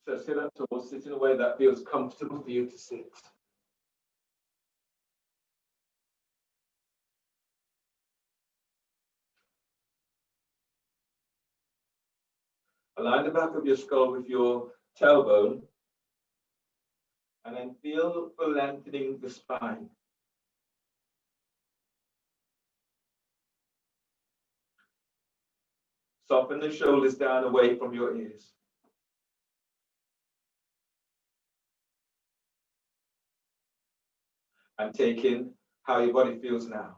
So sit up tall, sit in a way that feels comfortable for you to sit. Align the back of your skull with your tailbone, and then feel for lengthening the spine. Soften the shoulders down away from your ears. And take in how your body feels now.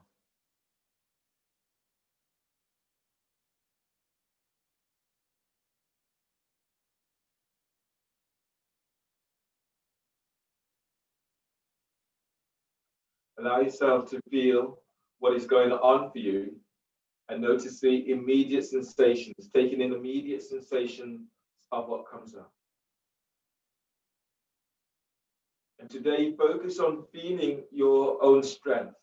Allow yourself to feel what is going on for you and notice the immediate sensations, taking in immediate sensations of what comes up. And today, focus on feeling your own strength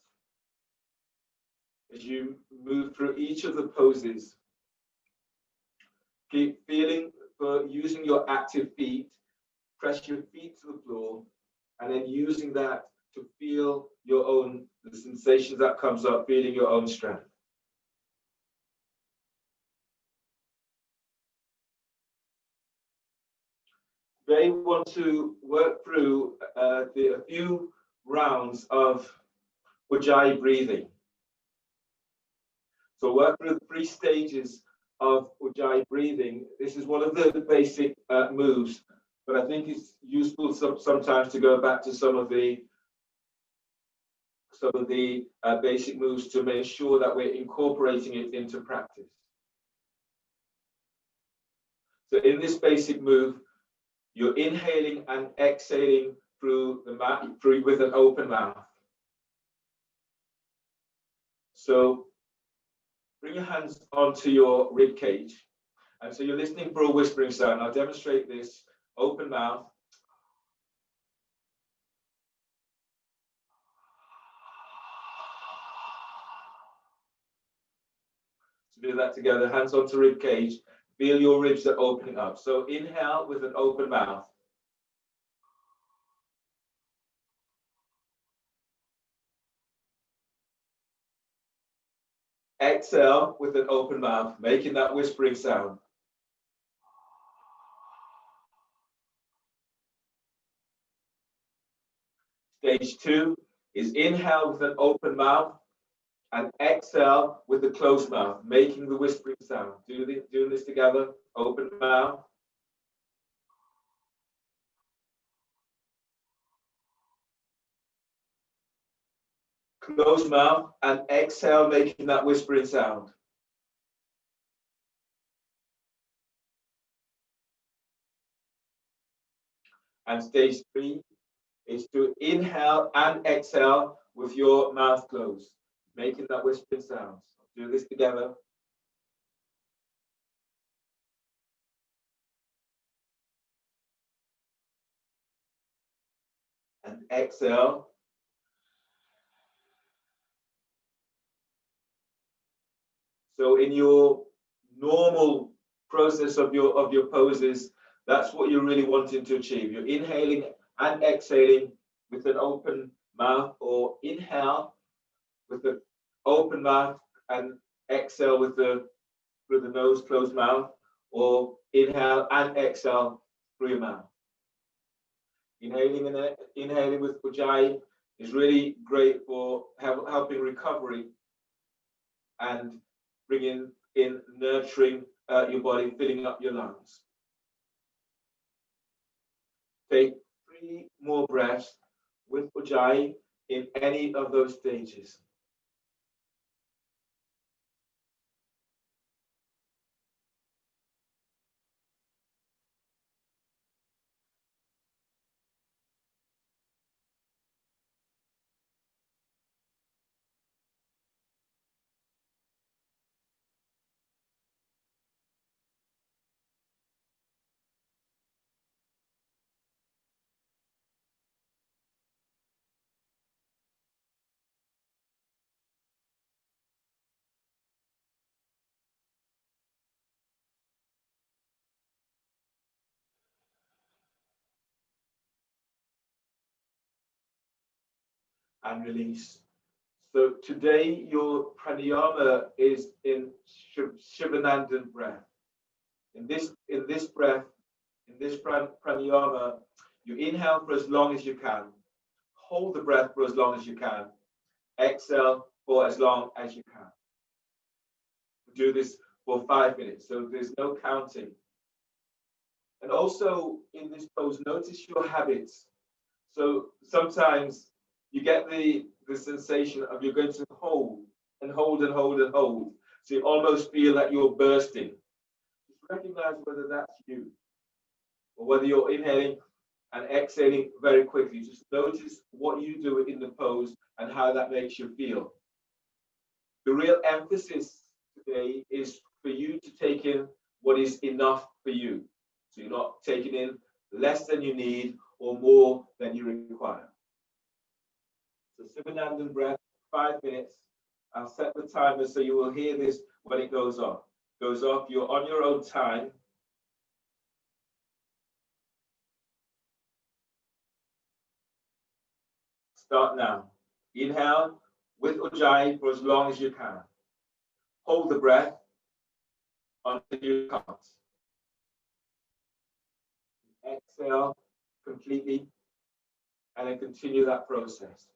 as you move through each of the poses. Keep feeling for using your active feet, press your feet to the floor, and then using that to feel your own, the sensations that comes up, feeling your own strength. They want to work through a few rounds of Ujjai breathing. So work through the 3 stages of Ujjai breathing. This is one of the basic moves, but I think it's useful sometimes to go back to some of the basic moves to make sure that we're incorporating it into practice. So in this basic move, you're inhaling and exhaling through the mouth, with an open mouth. So bring your hands onto your rib cage. And so you're listening for a whispering sound. I'll demonstrate this. Open mouth. So do that together. Hands onto rib cage. Feel your ribs are opening up. So inhale with an open mouth. Exhale with an open mouth, making that whispering sound. Stage 2 is inhale with an open mouth and exhale with a closed mouth, making the whispering sound. Doing this together. Open mouth. Closed mouth and exhale, making that whispering sound. And stage 3 is to inhale and exhale with your mouth closed, making that whispering sound. Do this together. And exhale. So in your normal process of your poses, that's what you're really wanting to achieve. You're inhaling and exhaling with an open mouth, or inhale with the open mouth and exhale with the through the nose, closed mouth, or inhale and exhale through your mouth. Inhaling with Ujjai is really great for helping recovery and bringing in nurturing your body, filling up your lungs. Take 3 more breaths with Ujjai in any of those stages. and release. So today your pranayama is in Shivanandan breath. In this breath, in this pranayama, you inhale for as long as you can, hold the breath for as long as you can, exhale for as long as you can. Do this for 5 minutes, so there's no counting. And also in this pose, notice your habits. So sometimes you get the sensation of you're going to hold and hold and hold and hold. So you almost feel that you're bursting. Just recognize whether that's you or whether you're inhaling and exhaling very quickly. Just notice what you do in the pose and how that makes you feel. The real emphasis today is for you to take in what is enough for you. So you're not taking in less than you need or more than you require. So Sivanandan breath, 5 minutes. I'll set the timer so you will hear this when it goes off. Goes off, you're on your own time. Start now. Inhale with Ujjai for as long as you can. Hold the breath until you can't. Exhale completely and then continue that process.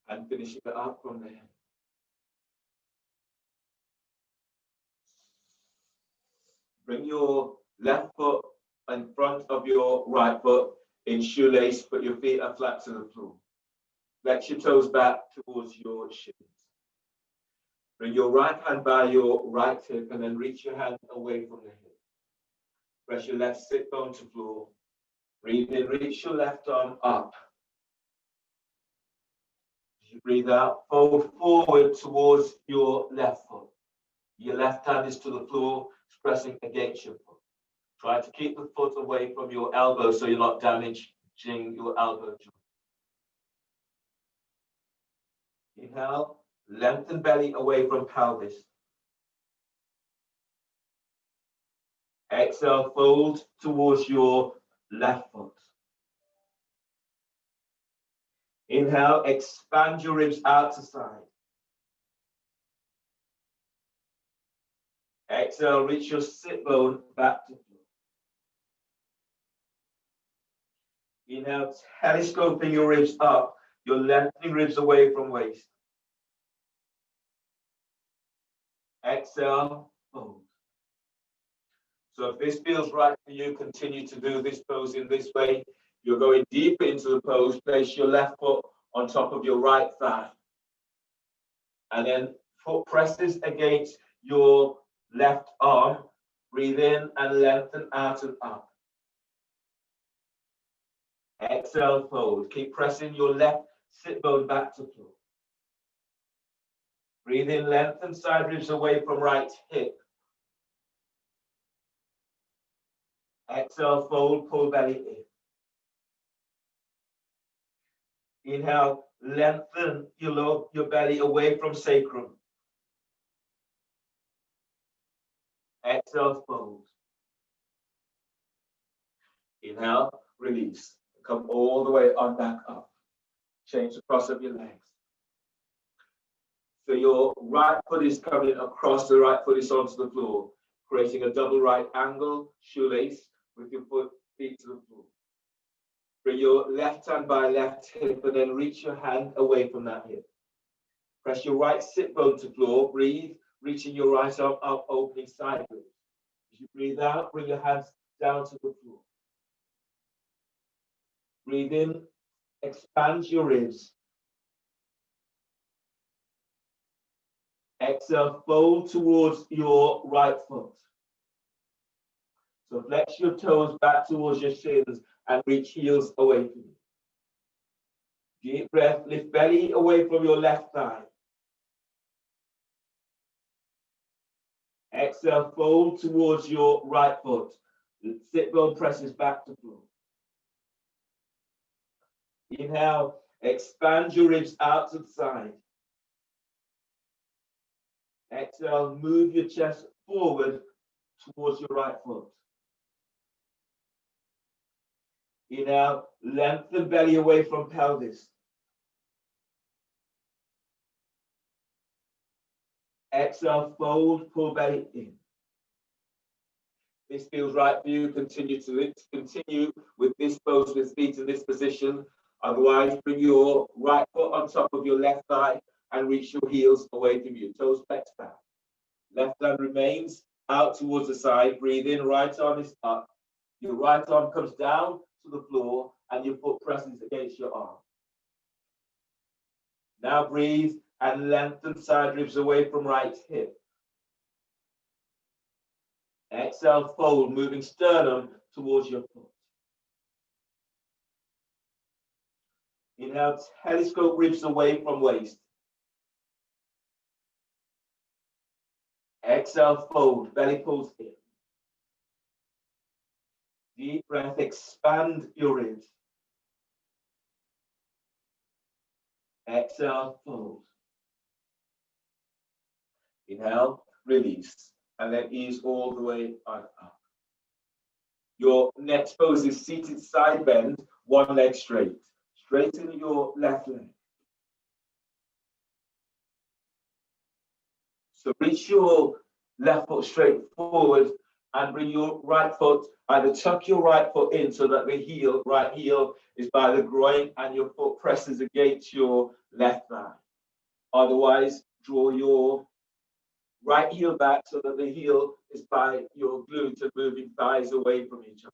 and finishing it up from there. Bring your left foot in front of your right foot in shoelace, but your feet are flat to the floor. Flex your toes back towards your shins. Bring your right hand by your right hip and then reach your hand away from the hip. Press your left sit bone to floor. Breathe in, reach your left arm up. As you breathe out, fold forward towards your left foot. Your left hand is to the floor, pressing against your foot. Try to keep the foot away from your elbow so you're not damaging your elbow joint. Inhale, lengthen belly away from pelvis. Exhale, fold towards your left foot. Inhale, expand your ribs out to side. Exhale, reach your sit bone back to floor. Inhale, telescoping your ribs up, you're lengthening ribs away from waist. Exhale, fold. So if this feels right for you, continue to do this pose in this way. You're going deeper into the pose. Place your left foot on top of your right thigh. And then foot presses against your left arm. Breathe in and lengthen out and up. Exhale, fold. Keep pressing your left sit bone back to floor. Breathe in, lengthen side ribs away from right hip. Exhale, fold, pull belly in. Inhale, lengthen your belly away from sacrum. Exhale, fold. Inhale, release. Come all the way on back up. Change the cross of your legs. So your right foot is coming across, the right foot is onto the floor, creating a double right angle, shoelace, with your feet to the floor. Bring your left hand by left hip and then reach your hand away from that hip. Press your right sit bone to floor. Breathe, reaching your right arm up, opening sideways. As you breathe out, bring your hands down to the floor. Breathe in, expand your ribs. Exhale, fold towards your right foot. So flex your toes back towards your shins and reach heels away from you. Deep breath, lift belly away from your left thigh. Exhale, fold towards your right foot. Sit bone presses back to floor. Inhale, expand your ribs out to the side. Exhale, move your chest forward towards your right foot. Inhale, lengthen belly away from pelvis. Exhale, fold, pull belly in. This feels right for you. Continue with this pose with feet in this position. Otherwise, bring your right foot on top of your left thigh and reach your heels away from you. Toes flexed back. Left hand remains out towards the side. Breathe in, right arm is up. Your right arm comes down to the floor and your foot presses against your arm. Now breathe and lengthen side ribs away from right hip. Exhale, fold, moving sternum towards your foot. Inhale, telescope ribs away from waist. Exhale, fold, belly pulls in. Deep breath, expand your ribs. Exhale, fold. Inhale, release, and then ease all the way on up. Your next pose is seated side bend, one leg straight. Straighten your left leg. So reach your left foot straight forward and bring your right foot, either tuck your right foot in so that the right heel is by the groin and your foot presses against your left thigh. Otherwise, draw your right heel back so that the heel is by your glute and moving thighs away from each other.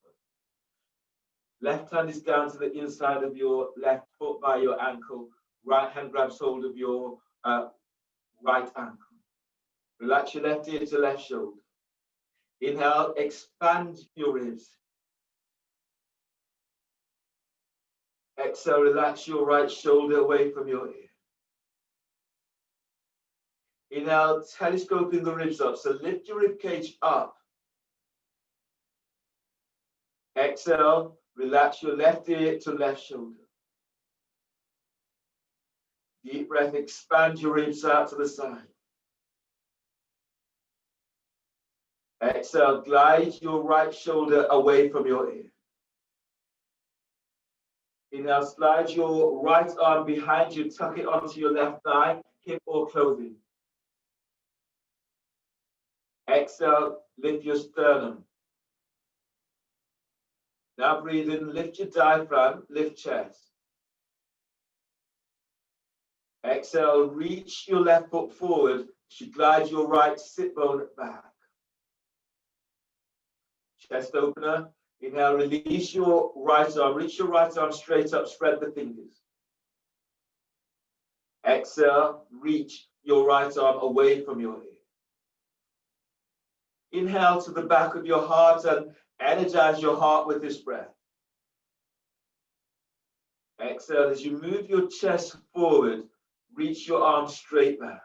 Left hand is down to the inside of your left foot by your ankle. Right hand grabs hold of your right ankle. Relax your left ear to left shoulder. Inhale, expand your ribs. Exhale, relax your right shoulder away from your ear. Inhale, telescoping the ribs up. So lift your rib cage up. Exhale, relax your left ear to left shoulder. Deep breath, expand your ribs out to the side. Exhale, glide your right shoulder away from your ear. Inhale, slide your right arm behind you, tuck it onto your left thigh, hip or clothing. Exhale, lift your sternum. Now breathe in, lift your diaphragm, lift chest. Exhale, reach your left foot forward, you glide your right sit bone back. Chest opener. Inhale, release your right arm, reach your right arm straight up, spread the fingers. Exhale, reach your right arm away from your ear. Inhale to the back of your heart and energize your heart with this breath. Exhale, as you move your chest forward, reach your arm straight back.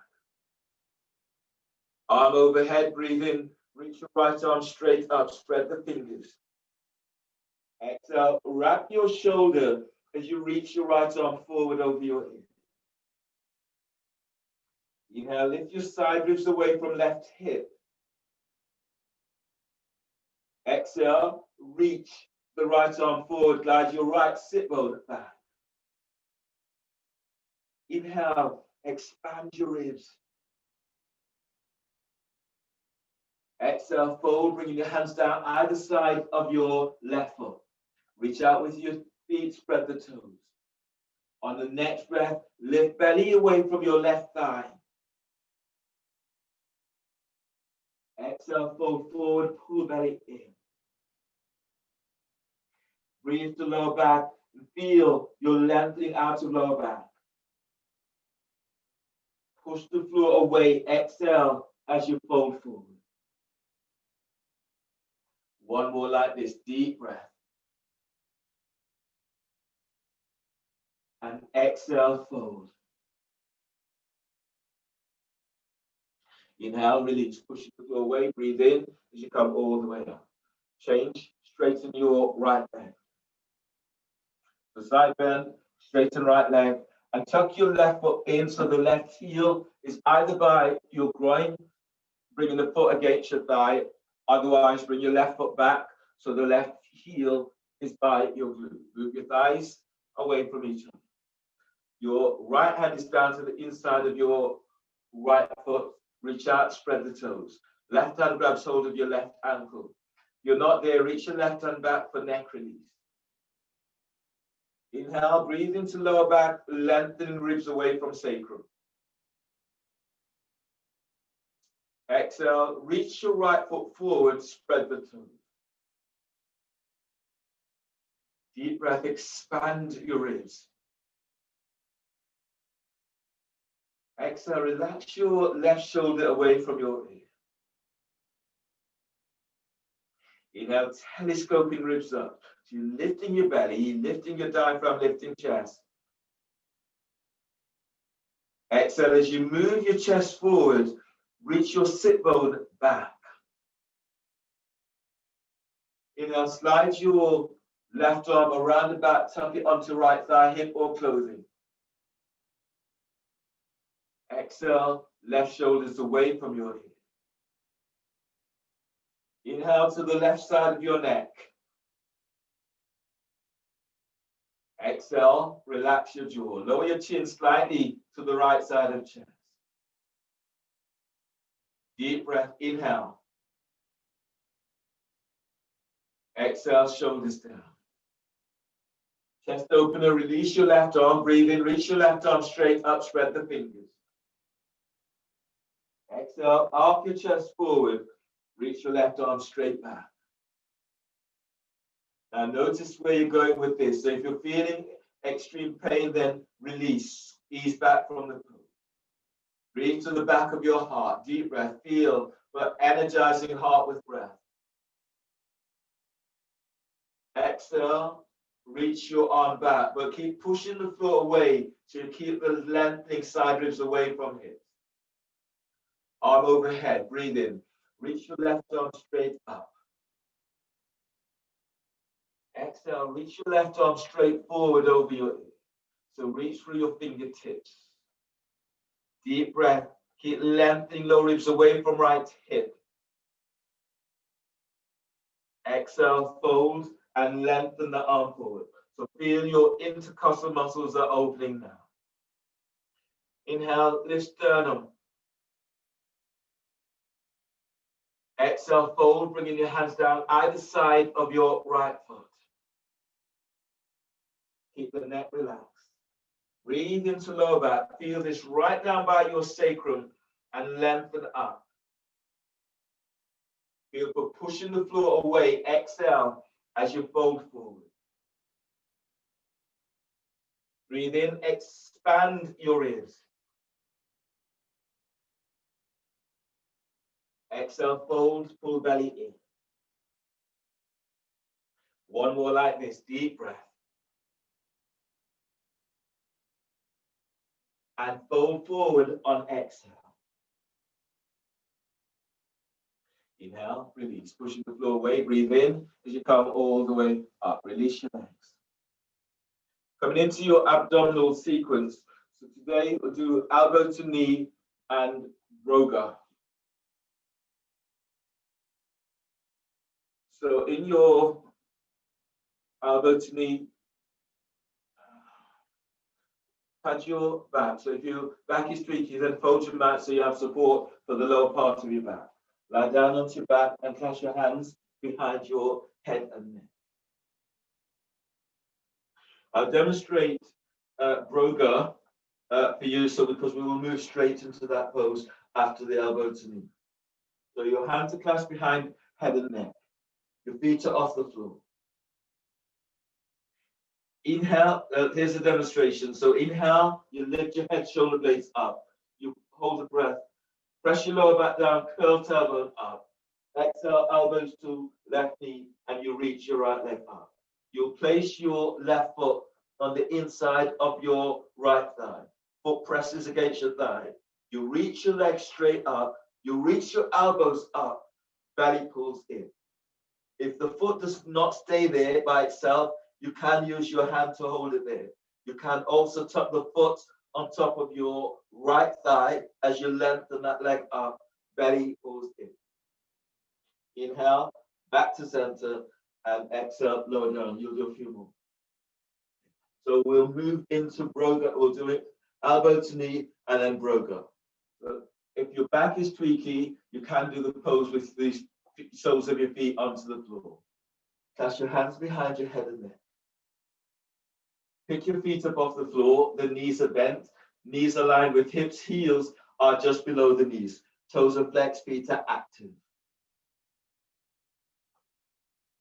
Arm overhead, breathe in, reach your right arm straight up, spread the fingers. Exhale, wrap your shoulder as you reach your right arm forward over your ear. Inhale, lift your side ribs away from left hip. Exhale, reach the right arm forward, glide your right sit bone back. Inhale, expand your ribs. Exhale, fold, bringing your hands down either side of your left foot. Reach out with your feet, spread the toes. On the next breath, lift belly away from your left thigh. Exhale, fold forward, pull belly in. Breathe to lower back and feel your lengthening out of lower back. Push the floor away, exhale as you fold forward. One more like this, deep breath. And exhale, fold. Inhale, release, push the floor away, breathe in as you come all the way up. Change, straighten your right leg. The side bend, straighten right leg, and tuck your left foot in so the left heel is either by your groin, bringing the foot against your thigh, otherwise bring your left foot back so the left heel is by your glute. Move your thighs away from each other. Your right hand is down to the inside of your right foot. Reach out, spread the toes. Left hand grabs hold of your left ankle. If you're not there, reach your left hand back for neck release. Inhale, breathe into lower back, lengthening ribs away from sacrum. Exhale, reach your right foot forward, spread the toes. Deep breath, expand your ribs. Exhale, relax your left shoulder away from your ear. Inhale, telescoping ribs up. So you're lifting your belly, lifting your diaphragm, lifting chest. Exhale, as you move your chest forward, reach your sit bone back. Inhale, slide your left arm around the back, tuck it onto right thigh, hip or clothing. Exhale, left shoulders away from your ear. Inhale to the left side of your neck. Exhale, relax your jaw. Lower your chin slightly to the right side of chest. Deep breath, inhale. Exhale, shoulders down. Chest opener, release your left arm, breathe in, reach your left arm straight up, spread the fingers. Exhale, arc your chest forward, reach your left arm straight back. Now notice where you're going with this. So if you're feeling extreme pain, then release, ease back from the pose. Breathe to the back of your heart, deep breath, feel, but energizing heart with breath. Exhale, reach your arm back, but keep pushing the foot away to keep the lengthening side ribs away from hips. Arm overhead, breathe in. Reach your left arm straight up. Exhale, reach your left arm straight forward over your ear. So reach through your fingertips. Deep breath, keep lengthening low ribs away from right hip. Exhale, fold and lengthen the arm forward. So feel your intercostal muscles are opening now. Inhale, lift sternum. Exhale, fold, bringing your hands down either side of your right foot. Keep the neck relaxed. Breathe into lower back. Feel this right down by your sacrum and lengthen up. Feel for pushing the floor away. Exhale as you fold forward. Breathe in, expand your ears. Exhale, fold, pull belly in. One more like this, deep breath. And fold forward on exhale. Inhale, release, pushing the floor away, breathe in as you come all the way up. Release your legs. Coming into your abdominal sequence. So today we'll do elbow to knee and broga. So in your elbow to knee, pat your back. So if your back is tweaky, then fold your mat so you have support for the lower part of your back. Lie down onto your back and clasp your hands behind your head and neck. I'll demonstrate broga for you, so because we will move straight into that pose after the elbow to knee. So your hands are clasped behind head and neck. Your feet are off the floor. Inhale, here's a demonstration. So inhale, you lift your head, shoulder blades up. You hold the breath. Press your lower back down, curl tailbone up. Exhale, elbows to left knee, and you reach your right leg up. You'll place your left foot on the inside of your right thigh. Foot presses against your thigh. You reach your leg straight up. You reach your elbows up. Belly pulls in. If the foot does not stay there by itself, you can use your hand to hold it there. You can also tuck the foot on top of your right thigh as you lengthen that leg up. Belly pulls in. Inhale, back to center, and exhale, lower down. You'll do a few more. So we'll move into broga. We'll do it elbow to knee and then broga. So if your back is tweaky, you can do the pose with the soles of your feet onto the floor. Clasp your hands behind your head and neck. Pick your feet up off the floor. The knees are bent. Knees aligned with hips. Heels are just below the knees. Toes are flexed. Feet are active.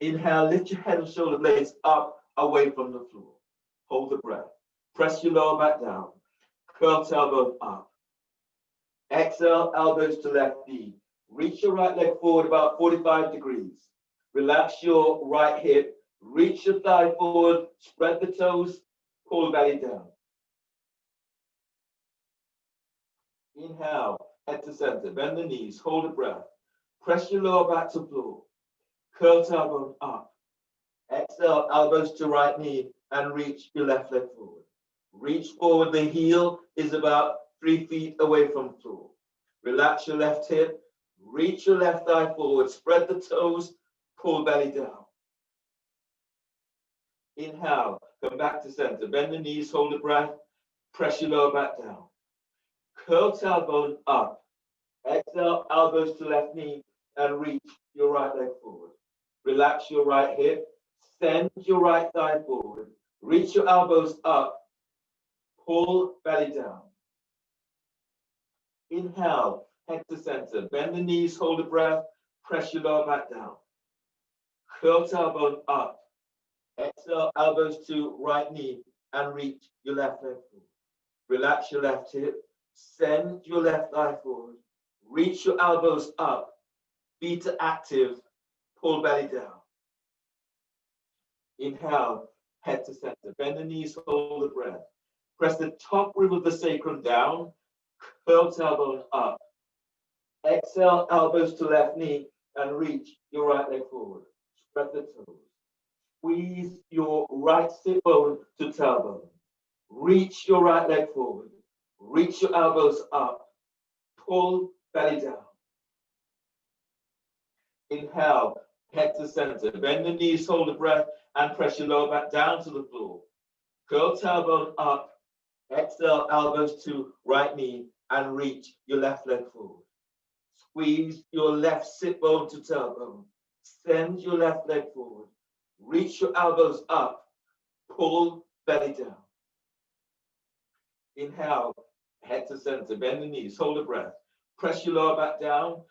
Inhale, lift your head and shoulder blades up, away from the floor. Hold the breath. Press your lower back down. Curl tailbone up. Exhale, elbows to left knee. Reach your right leg forward about 45 degrees. Relax your right hip. Reach your thigh forward. Spread the toes. Pull belly down. Inhale, head to center. Bend the knees. Hold the breath. Press your lower back to floor. Curl tailbone up. Exhale, elbows to right knee and reach your left leg forward. Reach forward. The heel is about 3 feet away from floor. Relax your left hip. Reach your left thigh forward. Spread the toes. Pull belly down. Inhale. Come back to center. Bend the knees. Hold the breath. Press your lower back down. Curl tailbone up. Exhale, elbows to left knee and reach your right leg forward. Relax your right hip. Send your right thigh forward. Reach your elbows up. Pull belly down. Inhale, head to center. Bend the knees, hold the breath. Press your lower back down. Curl tailbone up. Exhale, elbows to right knee and reach your left leg forward. Relax your left hip. Send your left thigh forward. Reach your elbows up. Beta active. Pull belly down. Inhale, head to center. Bend the knees, hold the breath. Press the top rib of the sacrum down. Curl tailbone up. Exhale, elbows to left knee and reach your right leg forward. Spread the toes. Squeeze your right sit bone to tailbone. Reach your right leg forward. Reach your elbows up. Pull belly down. Inhale, head to center. Bend the knees, hold the breath, and press your lower back down to the floor. Curl tailbone up. Exhale, elbows to right knee and reach your left leg forward. Squeeze your left sit bone to tailbone. Send your left leg forward. Reach your elbows up. Pull belly down. Inhale, head to center. Bend the knees, hold the breath. Press your lower back down.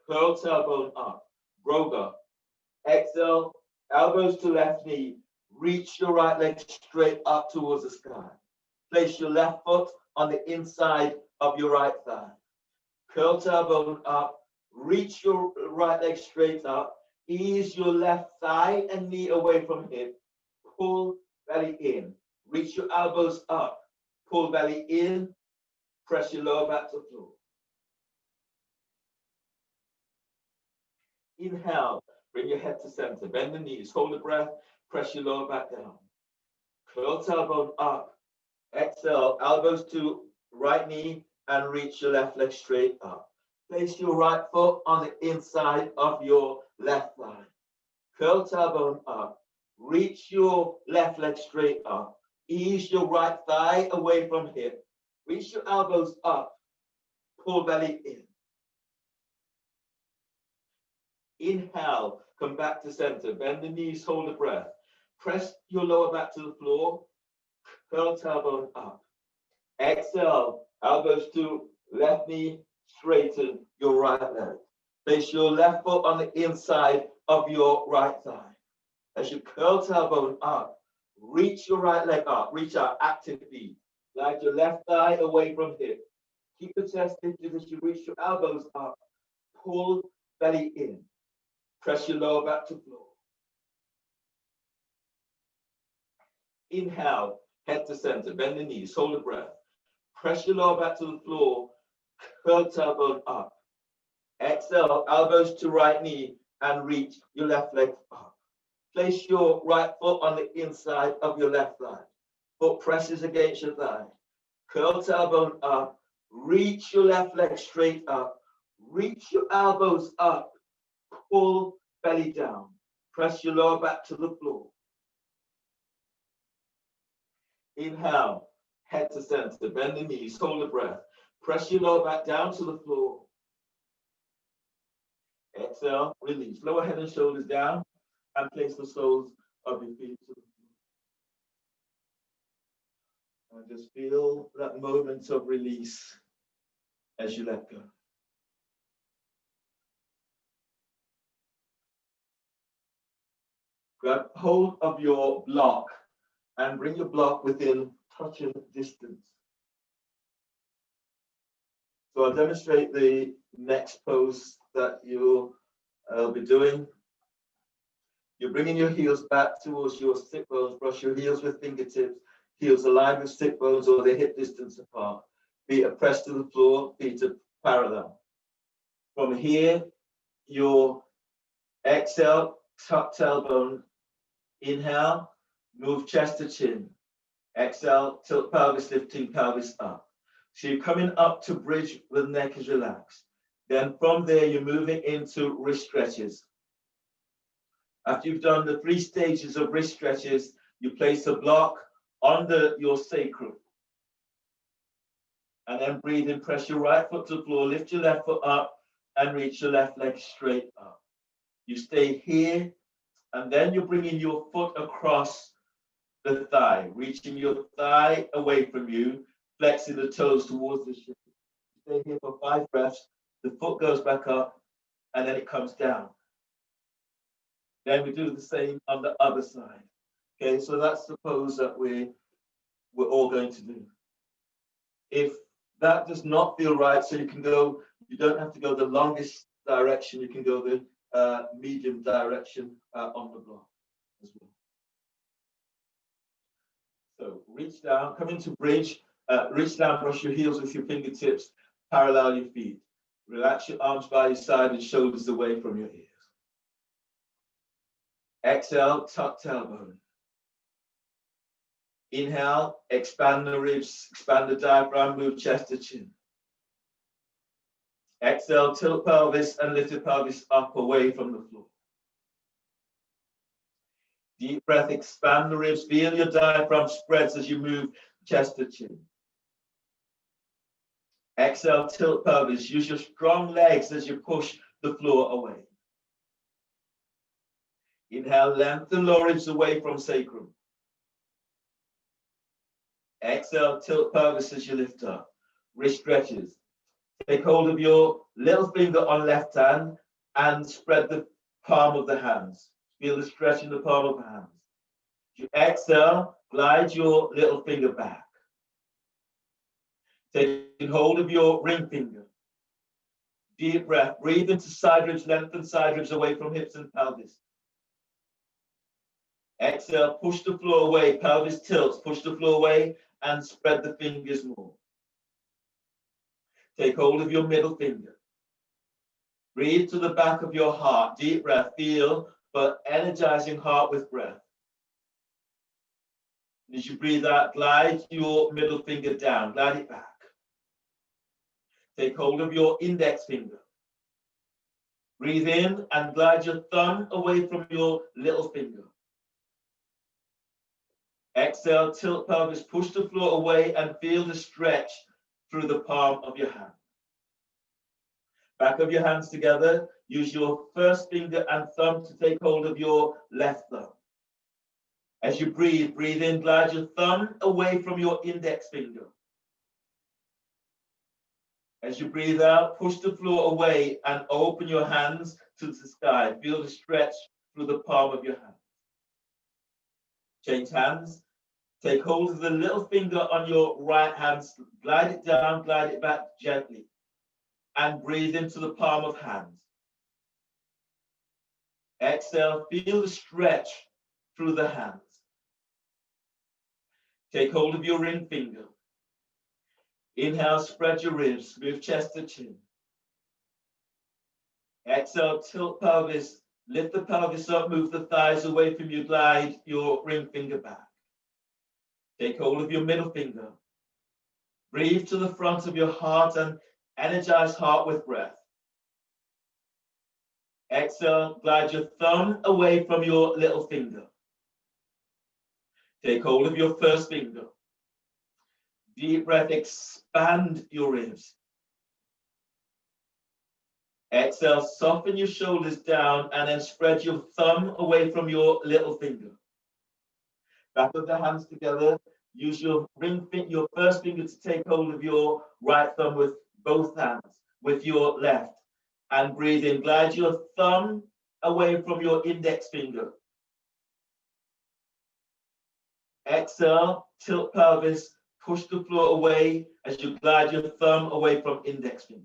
Curl tailbone up. Broga. Exhale, elbows to left knee. Reach your right leg straight up towards the sky. Place your left foot on the inside of your right thigh. Curl tailbone up. Reach your right leg straight up. Ease your left thigh and knee away from hip. Pull belly in. Reach your elbows up. Pull belly in. Press your lower back to floor. Inhale. Bring your head to center. Bend the knees. Hold the breath. Press your lower back down. Curl tailbone up. Exhale. Elbows to right knee and reach your left leg straight up. Place your right foot on the inside of your left thigh. Curl tailbone up. Reach your left leg straight up. Ease your right thigh away from hip. Reach your elbows up. Pull belly in. Inhale. Come back to center. Bend the knees. Hold the breath. Press your lower back to the floor. Curl tailbone up. Exhale. Elbows to left knee. Straighten your right leg. Place your left foot on the inside of your right thigh. As you curl tailbone up, reach your right leg up. Reach out, active feet. Slide your left thigh away from hip. Keep the chest lifted as you reach your elbows up. Pull belly in. Press your lower back to floor. Inhale, head to center. Bend the knees, hold the breath. Press your lower back to the floor. Curl tailbone up. Exhale, elbows to right knee and reach your left leg up. Place your right foot on the inside of your left thigh. Foot presses against your thigh. Curl tailbone up. Reach your left leg straight up. Reach your elbows up. Pull belly down. Press your lower back to the floor. Inhale, head to center. Bend the knees, hold the breath. Press your lower back down to the floor. Exhale, release. Lower head and shoulders down and place the soles of your feet to the floor. And just feel that moment of release as you let go. Grab hold of your block and bring your block within touching distance. So I'll demonstrate the next pose that you'll be doing. You're bringing your heels back towards your sit bones. Brush your heels with fingertips. Heels aligned with sit bones or the hip distance apart. Feet are pressed to the floor. Feet are parallel. From here, your exhale, tuck tailbone. Inhale, move chest to chin. Exhale, tilt pelvis, lifting pelvis up. So you're coming up to bridge with neck is relaxed. Then from there, you're moving into wrist stretches. After you've done the 3 stages of wrist stretches, you place a block under your sacrum. And then breathe in, press your right foot to the floor, lift your left foot up, and reach your left leg straight up. You stay here And then you're bringing your foot across the thigh, reaching your thigh away from you, flexing the toes towards the shin. Stay here for 5 breaths. The foot goes back up, and then it comes down. Then we do the same on the other side. Okay, so that's the pose that we're all going to do. If that does not feel right, so you don't have to go the longest direction, you can go the medium direction on the block as well. So reach down, come into bridge, reach down, brush your heels with your fingertips, parallel your feet. Relax your arms by your side and shoulders away from your ears. Exhale, tuck tailbone. Inhale, expand the ribs, expand the diaphragm, move chest to chin. Exhale, tilt pelvis and lift the pelvis up away from the floor. Deep breath, expand the ribs, feel your diaphragm spreads as you move chest to chin. Exhale, tilt pelvis, use your strong legs as you push the floor away. Inhale, lengthen lower ribs away from sacrum. Exhale, tilt pelvis as you lift up. Wrist stretches. Take hold of your little finger on left hand and spread the palm of the hands. Feel the stretch in the palm of the hands. As you exhale, glide your little finger back. Taking hold of your ring finger. Deep breath. Breathe into side ribs, lengthen side ribs away from hips and pelvis. Exhale, push the floor away, pelvis tilts, push the floor away and spread the fingers more. Take hold of your middle finger. Breathe to the back of your heart. Deep breath, feel, but energizing heart with breath. And as you breathe out, glide your middle finger down, glide it back. Take hold of your index finger. Breathe in and glide your thumb away from your little finger. Exhale, tilt pelvis, push the floor away and feel the stretch through the palm of your hand. Back of your hands together, use your first finger and thumb to take hold of your left thumb. As you breathe, breathe in, glide your thumb away from your index finger. As you breathe out, push the floor away and open your hands to the sky. Feel the stretch through the palm of your hand. Change hands. Take hold of the little finger on your right hand, glide it down, glide it back gently, and breathe into the palm of hand. Exhale, feel the stretch through the hands. Take hold of your ring finger. Inhale, spread your ribs, move chest to chin. Exhale, tilt pelvis, lift the pelvis up, move the thighs away from you, glide your ring finger back. Take hold of your middle finger. Breathe to the front of your heart and energize heart with breath. Exhale, glide your thumb away from your little finger. Take hold of your first finger. Deep breath, expand your ribs. Exhale, soften your shoulders down and then spread your thumb away from your little finger. Back of the hands together, use your first finger to take hold of your right thumb with both hands, with your left. And breathe in, glide your thumb away from your index finger. Exhale, tilt pelvis, push the floor away as you glide your thumb away from index finger.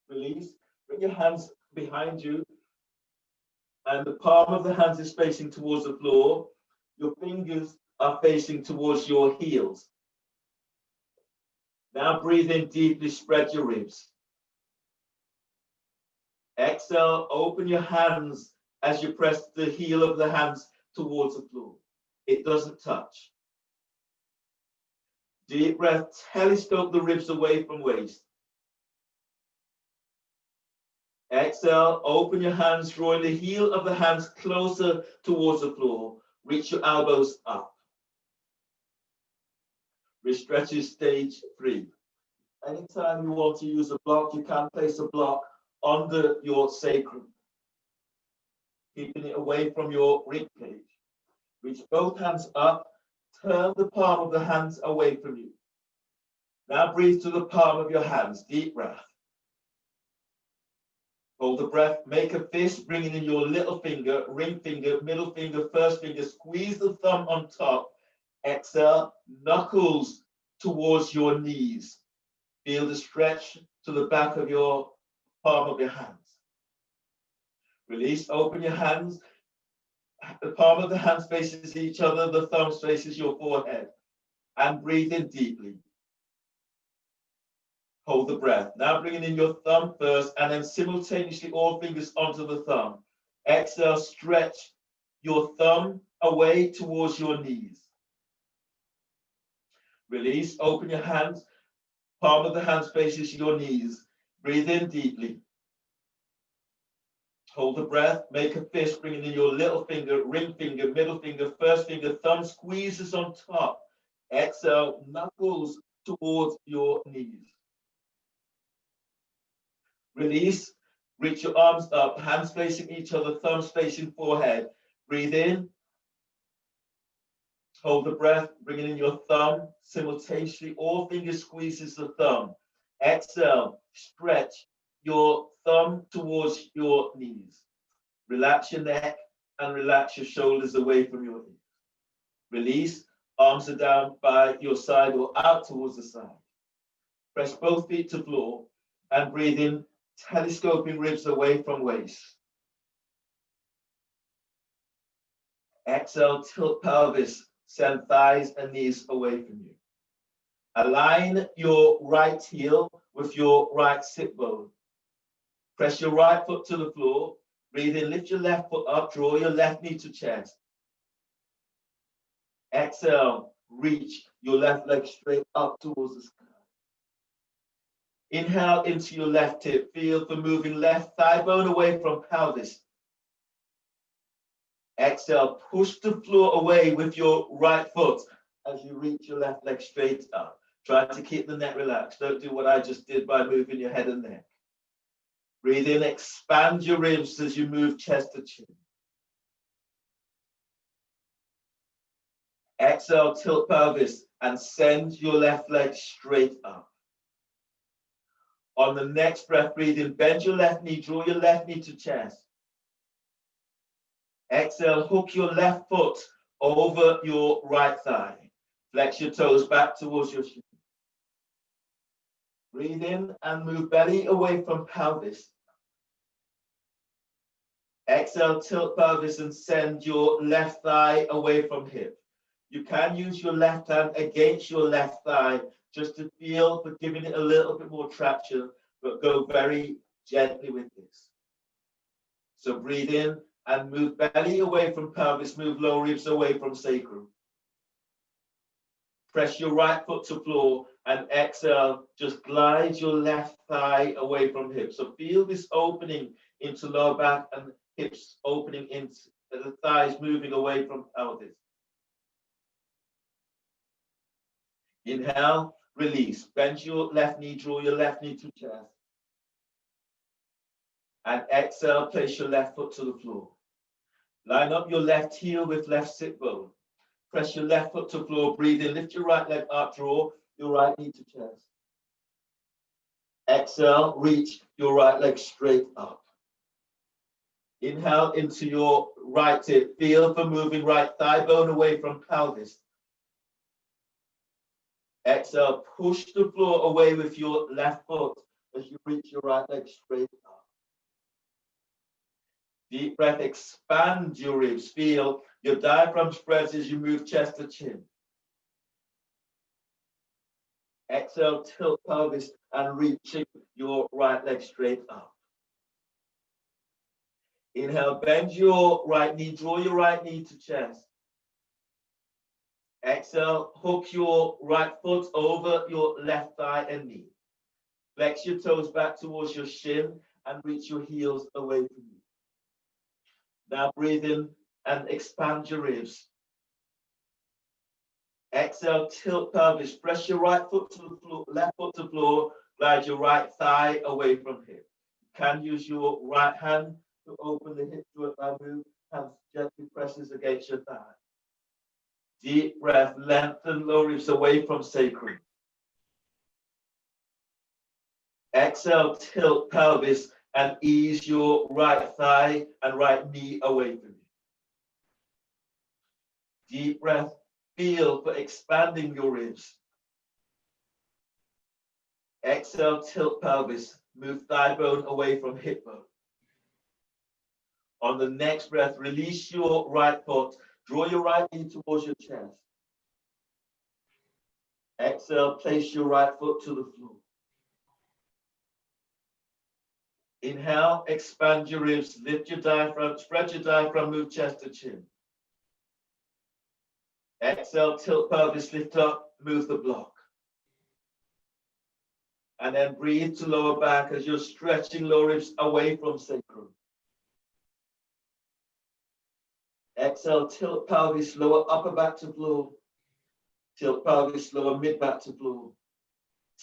Release, bring your hands behind you, and the palm of the hands is facing towards the floor. Your fingers are facing towards your heels. Now breathe in deeply, spread your ribs. Exhale, open your hands as you press the heel of the hands towards the floor. It doesn't touch. Deep breath, telescope the ribs away from waist. Exhale, open your hands, drawing the heel of the hands closer towards the floor. Reach your elbows up. Wrist stretches, stage 3. Anytime you want to use a block, you can place a block under your sacrum. keeping it away from your rib cage. Reach both hands up, turn the palm of the hands away from you. Now breathe to the palm of your hands, deep breath. Hold the breath, make a fist, bringing in your little finger, ring finger, middle finger, first finger, squeeze the thumb on top. Exhale, knuckles towards your knees. Feel the stretch to the back of your palm of your hands. Release, open your hands. The palm of the hands faces each other, the thumb faces your forehead. And breathe in deeply. Hold the breath. Now bringing in your thumb first, and then simultaneously all fingers onto the thumb. Exhale, stretch your thumb away towards your knees. Release, open your hands. Palm of the hands faces your knees. Breathe in deeply. Hold the breath. Make a fist, bringing in your little finger, ring finger, middle finger, first finger, thumb squeezes on top. Exhale, knuckles towards your knees. Release, reach your arms up, hands facing each other, thumbs facing forehead. Breathe in. Hold the breath, bringing in your thumb. Simultaneously, all fingers squeezes the thumb. Exhale, stretch your thumb towards your knees. Relax your neck and relax your shoulders away from your knees. Release, arms are down by your side or out towards the side. Press both feet to floor and breathe in, telescoping ribs away from waist. Exhale, tilt pelvis, send thighs and knees away from you. Align your right heel with your right sit bone. Press your right foot to the floor. Breathe in, lift your left foot up, draw your left knee to chest. Exhale, reach your left leg straight up towards the sky. Inhale into your left hip. Feel for moving left thigh bone away from pelvis. Exhale, push the floor away with your right foot as you reach your left leg straight up. Try to keep the neck relaxed. Don't do what I just did by moving your head and neck. Breathe in, expand your ribs as you move chest to chin. Exhale, tilt pelvis and send your left leg straight up. On the next breath, breathe in, bend your left knee, draw your left knee to chest. Exhale, hook your left foot over your right thigh. Flex your toes back towards your shin. Breathe in and move belly away from pelvis. Exhale, tilt pelvis and send your left thigh away from hip. You can use your left hand against your left thigh just to feel for giving it a little bit more traction, but go very gently with this. So breathe in and move belly away from pelvis, move lower ribs away from sacrum. Press your right foot to floor and exhale, just glide your left thigh away from hip. So feel this opening into lower back and hips opening into the thighs moving away from pelvis. Inhale, release. Bend your left knee, draw your left knee to chest. And exhale, place your left foot to the floor. Line up your left heel with left sit bone. Press your left foot to floor, breathe in, lift your right leg up, draw your right knee to chest. Exhale, reach your right leg straight up. Inhale into your right hip, feel for moving right thigh bone away from pelvis. Exhale, push the floor away with your left foot as you reach your right leg straight up. Deep breath, expand your ribs. Feel your diaphragm spreads as you move chest to chin. Exhale, tilt pelvis and reaching your right leg straight up. Inhale, bend your right knee, draw your right knee to chest. Exhale, hook your right foot over your left thigh and knee. Flex your toes back towards your shin and reach your heels away from you. Now breathe in and expand your ribs. Exhale, tilt pelvis. Press your right foot to the floor, left foot to the floor. Glide your right thigh away from hip. You can use your right hand to open the hip joint by move. Hands gently presses against your thigh. Deep breath, lengthen lower ribs away from sacrum. Exhale, tilt pelvis and ease your right thigh and right knee away from you. Deep breath, feel for expanding your ribs. Exhale, tilt pelvis, move thigh bone away from hip bone. On the next breath, release your right foot, draw your right knee towards your chest. Exhale, place your right foot to the floor. Inhale, expand your ribs, lift your diaphragm, spread your diaphragm, move chest to chin. Exhale, tilt pelvis, lift up, move the block. And then breathe to lower back as you're stretching lower ribs away from sacrum. Exhale, tilt pelvis, lower upper back to floor. Tilt pelvis, lower mid back to floor.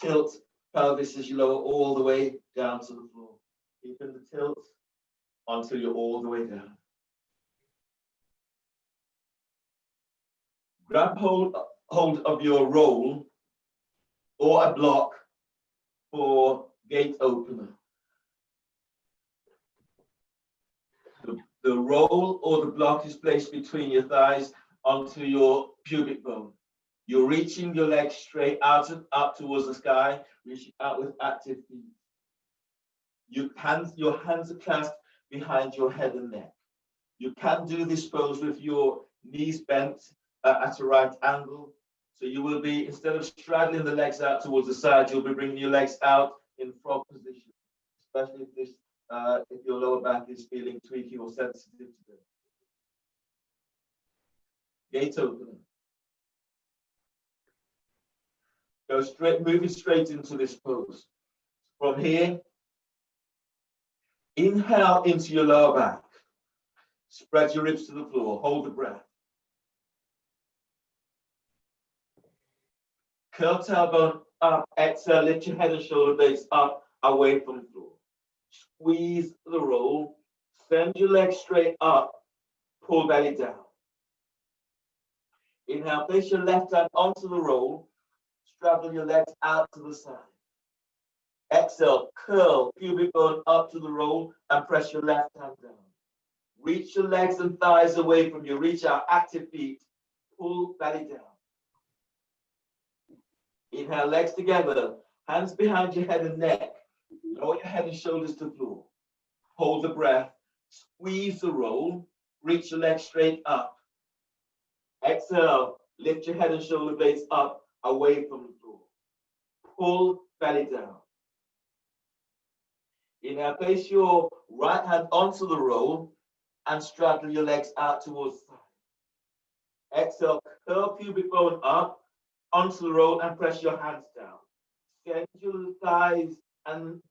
Tilt pelvis as you lower all the way down to the floor. Keeping the tilt until you're all the way down. Grab hold of your roll or a block for gate opener. The roll or the block is placed between your thighs onto your pubic bone. You're reaching your legs straight out and up towards the sky, reaching out with active feet. Your hands are clasped behind your head and neck. You can do this pose with your knees bent at a right angle. So you will be, instead of straddling the legs out towards the side, you'll be bringing your legs out in frog position, especially if your lower back is feeling tweaky or sensitive today. Gate opener. Go straight, moving straight into this pose. From here, inhale into your lower back. Spread your ribs to the floor. Hold the breath. Curl tailbone up. Exhale, lift your head and shoulder blades up, away from the floor. Squeeze the roll. Send your legs straight up. Pull belly down. Inhale, place your left hand onto the roll. Straddle your legs out to the side. Exhale, curl pubic bone up to the roll and press your left hand down. Reach your legs and thighs away from you. Reach out, active feet. Pull belly down. Inhale, legs together. Hands behind your head and neck. Lower your head and shoulders to the floor. Hold the breath. Squeeze the roll. Reach your legs straight up. Exhale, lift your head and shoulder blades up, away from the floor. Pull belly down. Inhale, place your right hand onto the roll and straddle your legs out towards the side. Exhale, curl pubic bone up onto the roll and press your hands down. Send your thighs and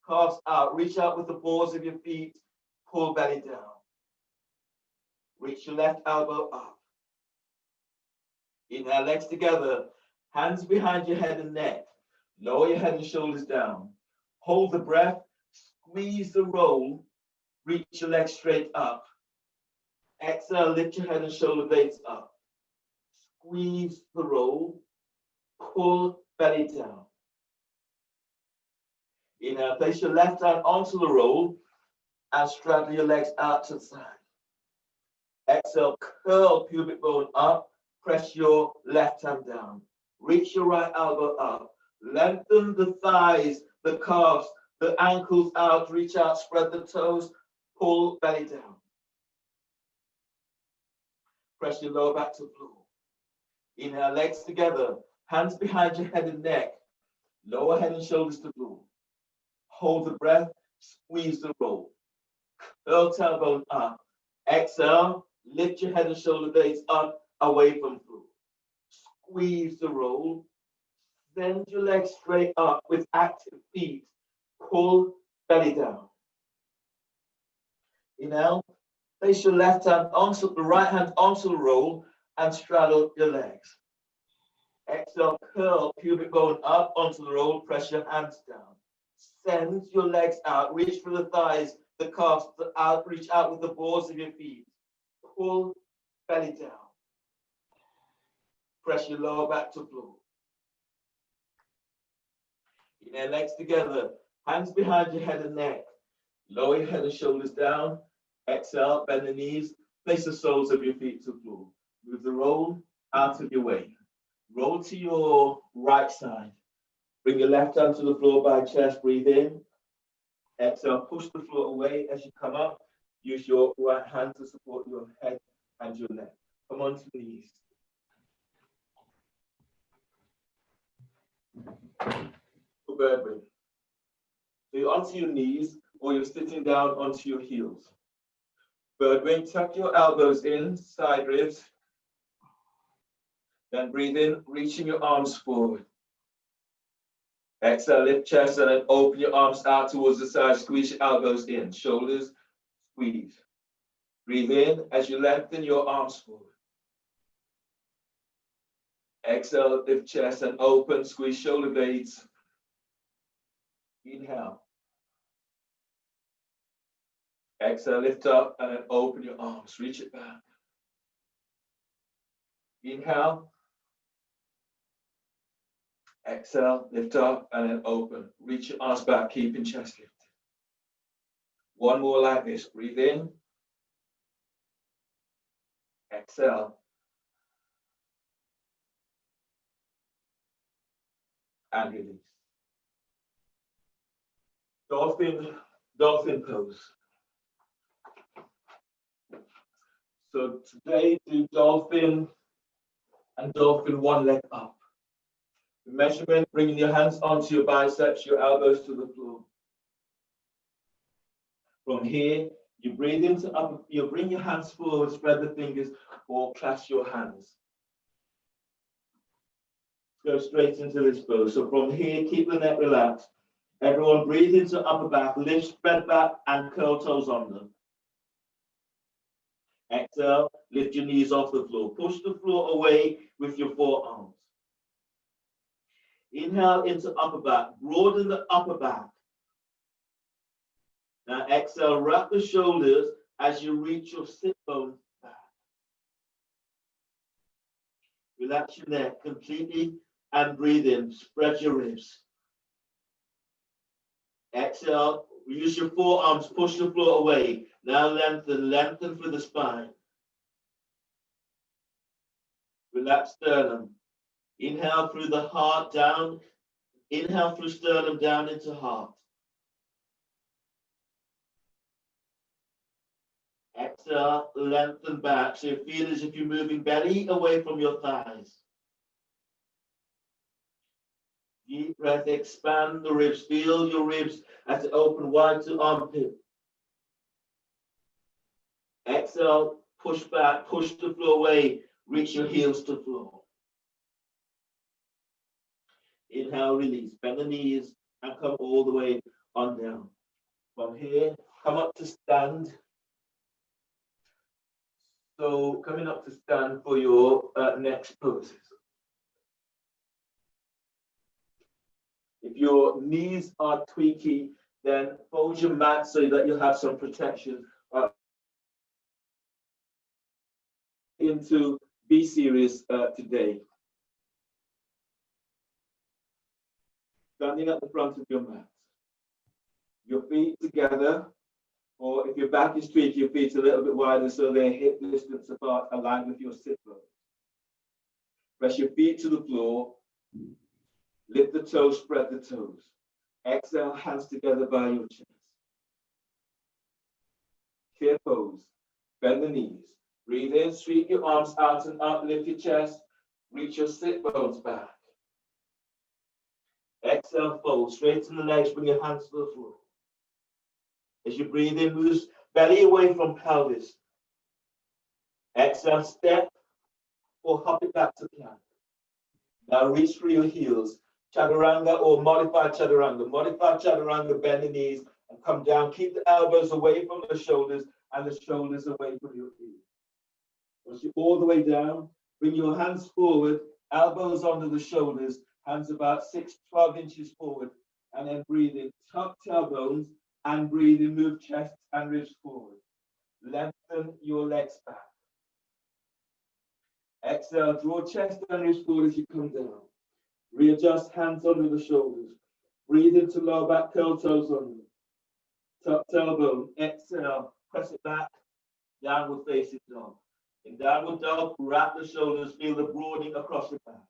calves out. Reach out with the balls of your feet. Pull belly down. Reach your left elbow up. Inhale, legs together. Hands behind your head and neck. Lower your head and shoulders down. Hold the breath. Squeeze the roll. Reach your legs straight up. Exhale, lift your head and shoulder blades up. Squeeze the roll. Pull belly down. Inhale, place your left hand onto the roll and straddle your legs out to the side. Exhale, curl pubic bone up. Press your left hand down. Reach your right elbow up. Lengthen the thighs, the calves, the ankles out. Reach out, spread the toes. Pull belly down. Press your lower back to the floor. Inhale, legs together. Hands behind your head and neck. Lower head and shoulders to the floor. Hold the breath. Squeeze the roll. Curl tailbone up. Exhale. Lift your head and shoulder blades up, away from the floor. Squeeze the roll. Send your legs straight up with active feet. Pull belly down. Inhale. Place your left hand onto the right hand onto the roll and straddle your legs. Exhale, curl pubic bone up onto the roll. Press your hands down. Send your legs out. Reach for the thighs. the calves out, reach out with the balls of your feet. Pull belly down. Press your lower back to floor. Inhale, legs together. Hands behind your head and neck. Lower your head and shoulders down. Exhale, bend the knees. Place the soles of your feet to the floor. Move the roll out of your way. Roll to your right side. Bring your left hand to the floor by chest. Breathe in. Exhale, push the floor away as you come up. Use your right hand to support your head and your neck. Come on to the knees. Bird wing. So you're onto your knees or you're sitting down onto your heels. Bird wing, tuck your elbows in, side ribs. Then breathe in, reaching your arms forward. Exhale, lift chest and then open your arms out towards the side. Squeeze your elbows in, shoulders squeeze. Breathe in as you lengthen your arms forward. Exhale, lift chest and open, squeeze shoulder blades. Inhale. Exhale, lift up and then open your arms. Reach it back. Inhale. Exhale, lift up and then open. Reach your arms back, keeping chest lifted. One more like this. Breathe in. Exhale. And release. Dolphin pose. So today, do dolphin and dolphin one leg up. The measurement, bringing your hands onto your biceps, your elbows to the floor. From here, you breathe into up, you bring your hands forward, spread the fingers, or clasp your hands. Go straight into this pose. So from here, keep the neck relaxed. Everyone breathe into upper back, lift, spread back, and curl toes on them. Exhale, lift your knees off the floor. Push the floor away with your forearms. Inhale into upper back, broaden the upper back. Now exhale, wrap the shoulders as you reach your sit bones back. Relax your neck completely and breathe in. Spread your ribs. Exhale, use your forearms, push the floor away. Now lengthen through the spine. Relax sternum. Inhale through the heart down. Inhale through sternum down into heart. Exhale, lengthen back. So you feel as if you're moving belly away from your thighs. Deep breath, expand the ribs. Feel your ribs as they open wide to armpit. Exhale, push back, push the floor away. Reach your heels to floor. Inhale, release. Bend the knees and come all the way on down. From here, come up to stand. So coming up to stand for your next poses. If your knees are tweaky, then fold your mat so that you'll have some protection. Into be serious today. Standing at the front of your mat. Your feet together, or if your back is tweaky, your feet a little bit wider so they're hip distance apart, aligned with your sit bones. Press your feet to the floor. Lift the toes, spread the toes. Exhale, hands together by your chest. Clear pose. Bend the knees. Breathe in, sweep your arms out and up, lift your chest. Reach your sit bones back. Exhale, fold. Straighten the legs, bring your hands to the floor. As you breathe in, move belly away from pelvis. Exhale, step or hop it back to plank. Now reach for your heels. Chaturanga or modified chaturanga. Modified chaturanga, bend the knees and come down. Keep the elbows away from the shoulders and the shoulders away from your feet. Once you're all the way down, bring your hands forward, elbows onto the shoulders, hands about 12 inches forward, and then breathe in. Tuck tailbones and breathe in, move chest and ribs forward. Lengthen your legs back. Exhale, draw chest and ribs forward as you come down. Readjust hands under the shoulders. Breathe into lower back, curl toes under. Tuck tailbone. Exhale, press it back. Downward facing dog. In downward dog, wrap the shoulders, feel the broadening across the back.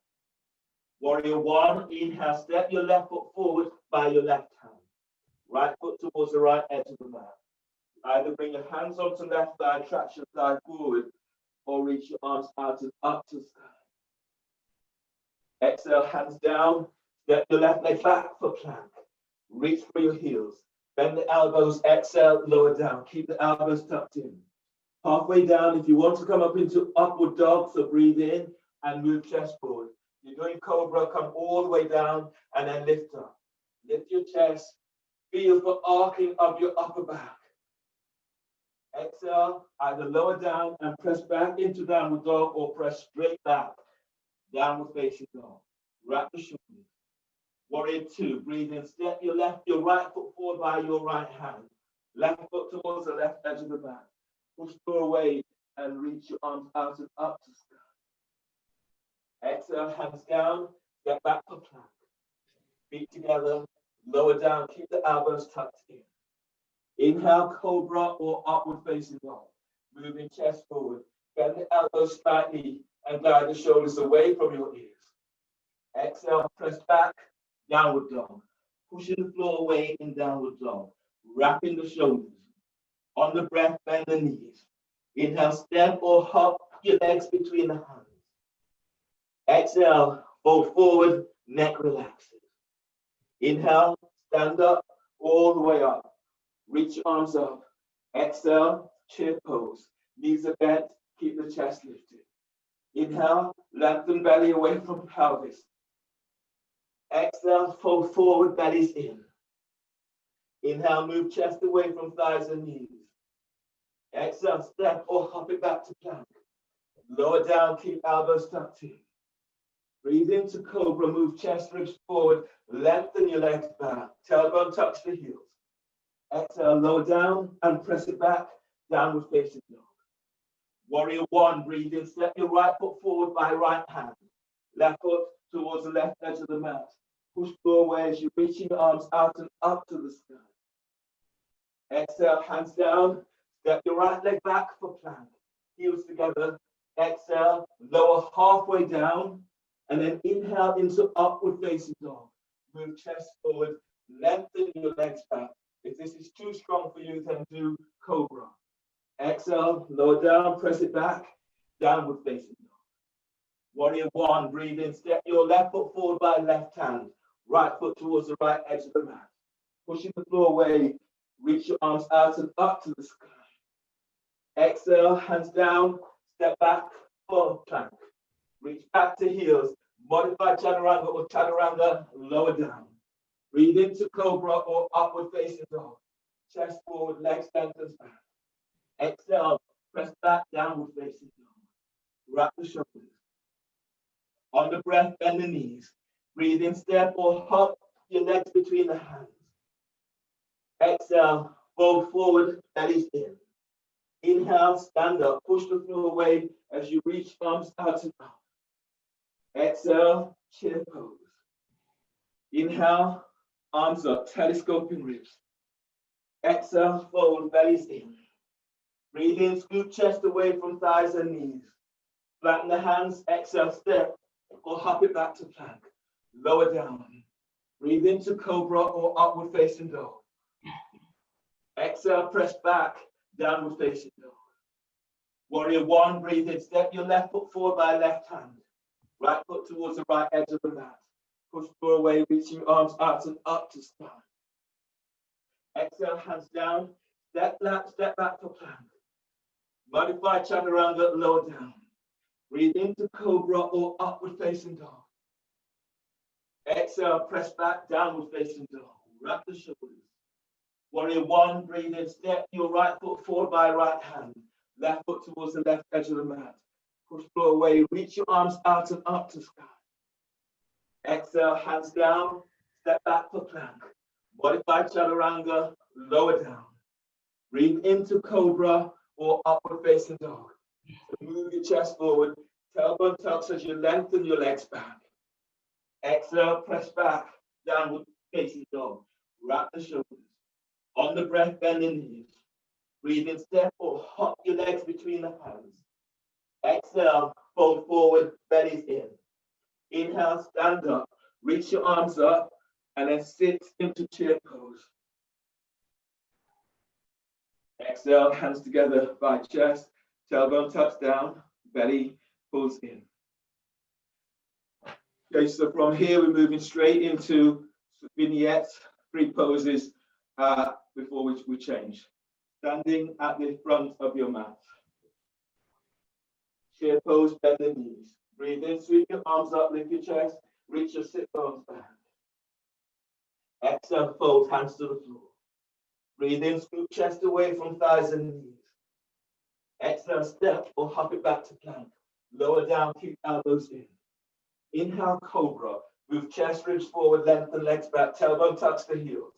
Warrior one, inhale, step your left foot forward by your left hand. Right foot towards the right edge of the mat. Either bring your hands onto left thigh, traction thigh forward, or reach your arms out and up to the sky. Exhale, hands down, step your left leg back for plank. Reach for your heels. Bend the elbows, exhale, lower down. Keep the elbows tucked in. Halfway down, if you want to come up into upward dog, so breathe in and move chest forward. You're doing cobra, come all the way down and then lift up. Lift your chest, feel the arcing of your upper back. Exhale, either lower down and press back into downward dog or press straight back. Downward facing dog. Wrap the shoulders. Warrior two, breathe in, step your right foot forward by your right hand. Left foot towards the left edge of the mat. Push through away and reach your arms out and up to sky. Exhale, hands down, step back for plank. Feet together, lower down, keep the elbows tucked in. Inhale, cobra or upward facing dog. Moving chest forward. Bend the elbows slightly and glide the shoulders away from your ears. Exhale, press back, downward dog. Pushing the floor away in downward dog. Wrapping the shoulders. On the breath, bend the knees. Inhale, step or hop your legs between the hands. Exhale, fold forward, neck relaxes. Inhale, stand up, all the way up. Reach your arms up. Exhale, chair pose. Knees are bent, keep the chest lifted. Inhale, lengthen belly away from pelvis. Exhale, fold forward, belly's in. Inhale, move chest away from thighs and knees. Exhale, step or hop it back to plank. Lower down, keep elbows tucked in. Breathe into cobra, move chest, ribs forward, lengthen your legs back. Tailbone touch the heels. Exhale, lower down and press it back, downward facing dog. Warrior one, breathe in, step your right foot forward by right hand. Left foot towards the left edge of the mat. Push through away as you reach your arms out and up to the sky. Exhale, hands down, step your right leg back for plank. Heels together. Exhale, lower halfway down, and then inhale into upward facing dog. Move chest forward, lengthen your legs back. If this is too strong for you, then do cobra. Exhale, lower down, press it back, downward facing dog. Warrior one, breathe in, step your left foot forward by left hand, right foot towards the right edge of the mat. Pushing the floor away, reach your arms out and up to the sky. Exhale, hands down, step back for plank. Reach back to heels, modify chaturanga or chaturanga, lower down. Breathe into cobra or upward facing dog. Chest forward, legs lengthens back. Exhale, press back, downward facing dog. Wrap the shoulders. On the breath, bend the knees. Breathe in, step or hop your legs between the hands. Exhale, fold forward, belly's in. Inhale, stand up, push the floor away as you reach arms out and up. Exhale, chair pose. Inhale, arms up, telescoping ribs. Exhale, fold, belly's in. Breathe in, scoop chest away from thighs and knees. Flatten the hands, exhale, step, or hop it back to plank. Lower down. Breathe into cobra or upward facing dog. Exhale, press back, downward facing dog. Warrior one, breathe in, step your left foot forward by left hand. Right foot towards the right edge of the mat. Push through away, reaching arms out and up to sky. Exhale, hands down, step back for plank. Modify chaturanga, lower down. Breathe into cobra or upward facing dog. Exhale, press back, downward facing dog. Wrap the shoulders. Warrior one, breathe in, step your right foot forward by right hand. Left foot towards the left edge of the mat. Push floor away, reach your arms out and up to sky. Exhale, hands down, step back for plank. Modified chaturanga, lower down. Breathe into cobra or upward facing dog. Move your chest forward, tailbone tucks as you lengthen your legs back. Exhale, press back, downward facing dog. Wrap the shoulders. On the breath, bend the knees. Breathe in, step or hop your legs between the hands. Exhale, fold forward, bellies in. Inhale, stand up, reach your arms up, and then sit into chair pose. Exhale, hands together by chest, tailbone tucks down, belly pulls in. Okay, so from here we're moving straight into vignettes, 3 poses before we change. Standing at the front of your mat. Chair pose, bend the knees. Breathe in, sweep your arms up, lift your chest, reach your sit bones back. Exhale, fold, hands to the floor. Breathe in, scoop chest away from thighs and knees. Exhale, step or hop it back to plank. Lower down, keep elbows in. Inhale, cobra. Move chest, ribs forward, lengthen legs back, tailbone tucks the heels.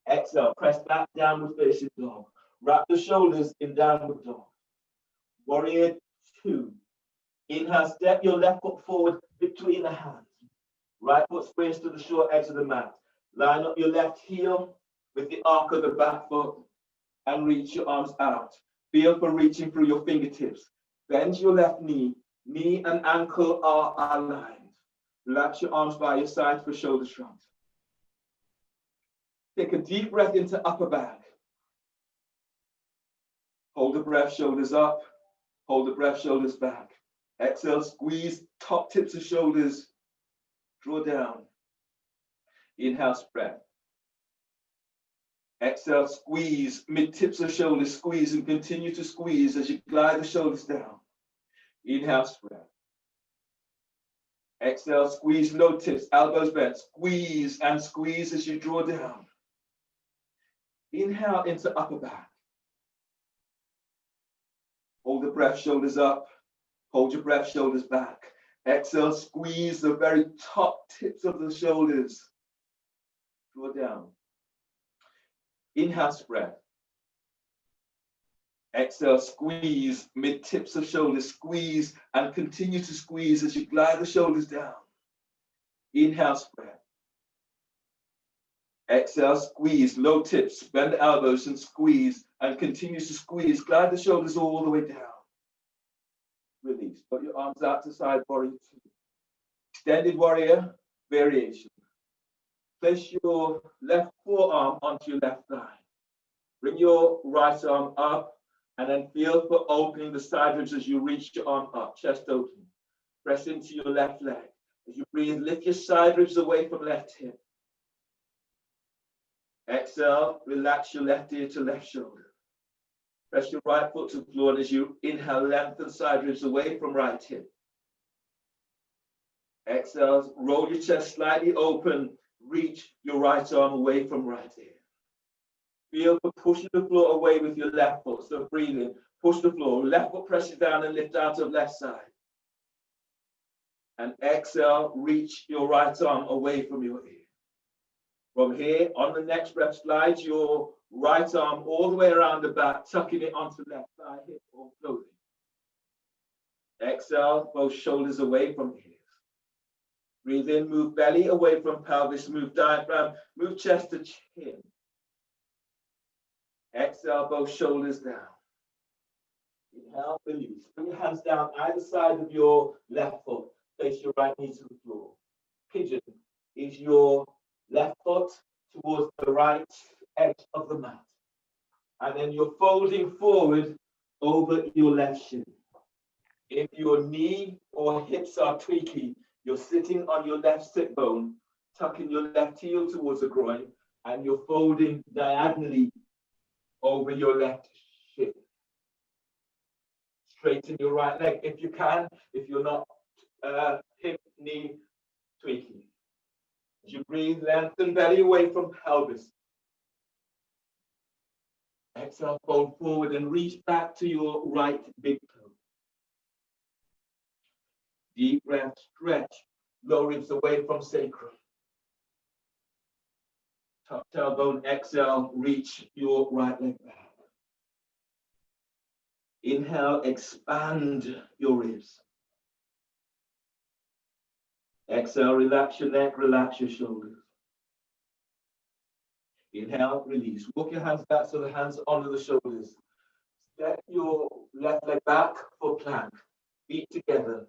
Exhale, press back, downward facing dog. Wrap the shoulders in downward dog. Warrior 2. Inhale, step your left foot forward between the hands. Right foot springs to the short edge of the mat. Line up your left heel with the arc of the back foot and reach your arms out. Feel for reaching through your fingertips. Bend your left knee. Knee and ankle are aligned. Relax your arms by your side for shoulder shrugs. Take a deep breath into upper back. Hold the breath, shoulders up. Hold the breath, shoulders back. Exhale, squeeze top tips of shoulders. Draw down. Inhale, spread. Exhale, squeeze, mid tips of shoulders, squeeze and continue to squeeze as you glide the shoulders down. Inhale, spread. Exhale, squeeze, low tips, elbows bent, squeeze and squeeze as you draw down. Inhale into upper back. Hold the breath, shoulders up. Hold your breath, shoulders back. Exhale, squeeze the very top tips of the shoulders. Draw down. Inhale, spread. Exhale, squeeze, mid tips of shoulders, squeeze and continue to squeeze as you glide the shoulders down. Inhale, spread. Exhale, squeeze, low tips, bend the elbows and squeeze and continue to squeeze. Glide the shoulders all the way down. Release. Put your arms out to side, warrior 2. Extended warrior variation. Place your left forearm onto your left thigh. Bring your right arm up and then feel for opening the side ribs as you reach your arm up, chest open. Press into your left leg. As you breathe, lift your side ribs away from left hip. Exhale, relax your left ear to left shoulder. Press your right foot to the floor, and as you inhale, lengthen side ribs away from right hip. Exhale, roll your chest slightly open, reach your right arm away from right ear. Feel for pushing the floor away with your left foot, so breathe in, push the floor, left foot presses down and lift out of left side. And exhale, reach your right arm away from your ear. From here, on the next breath, slide your right arm all the way around the back, tucking it onto left thigh, hip, or clothing. Exhale, both shoulders away from ears. Breathe in, move belly away from pelvis, move diaphragm, move chest to chin. Exhale, both shoulders down. Inhale, release. Bring your hands down either side of your left foot. Place your right knee to the floor. Pigeon is your left foot towards the right edge of the mat. And then you're folding forward over your left shin. If your knee or hips are tweaky, you're sitting on your left sit bone, tucking your left heel towards the groin, and you're folding diagonally over your left shin. Straighten your right leg if you can, if you're not hip, knee tweaking. As you breathe, lengthen belly away from pelvis. Exhale, fold forward and reach back to your right big toe. Deep breath, stretch, low ribs away from sacrum. Tuck tailbone, exhale, reach your right leg back. Inhale, expand your ribs. Exhale, relax your neck, relax your shoulders. Inhale, release. Walk your hands back so the hands are under the shoulders. Step your left leg back for plank. Feet together.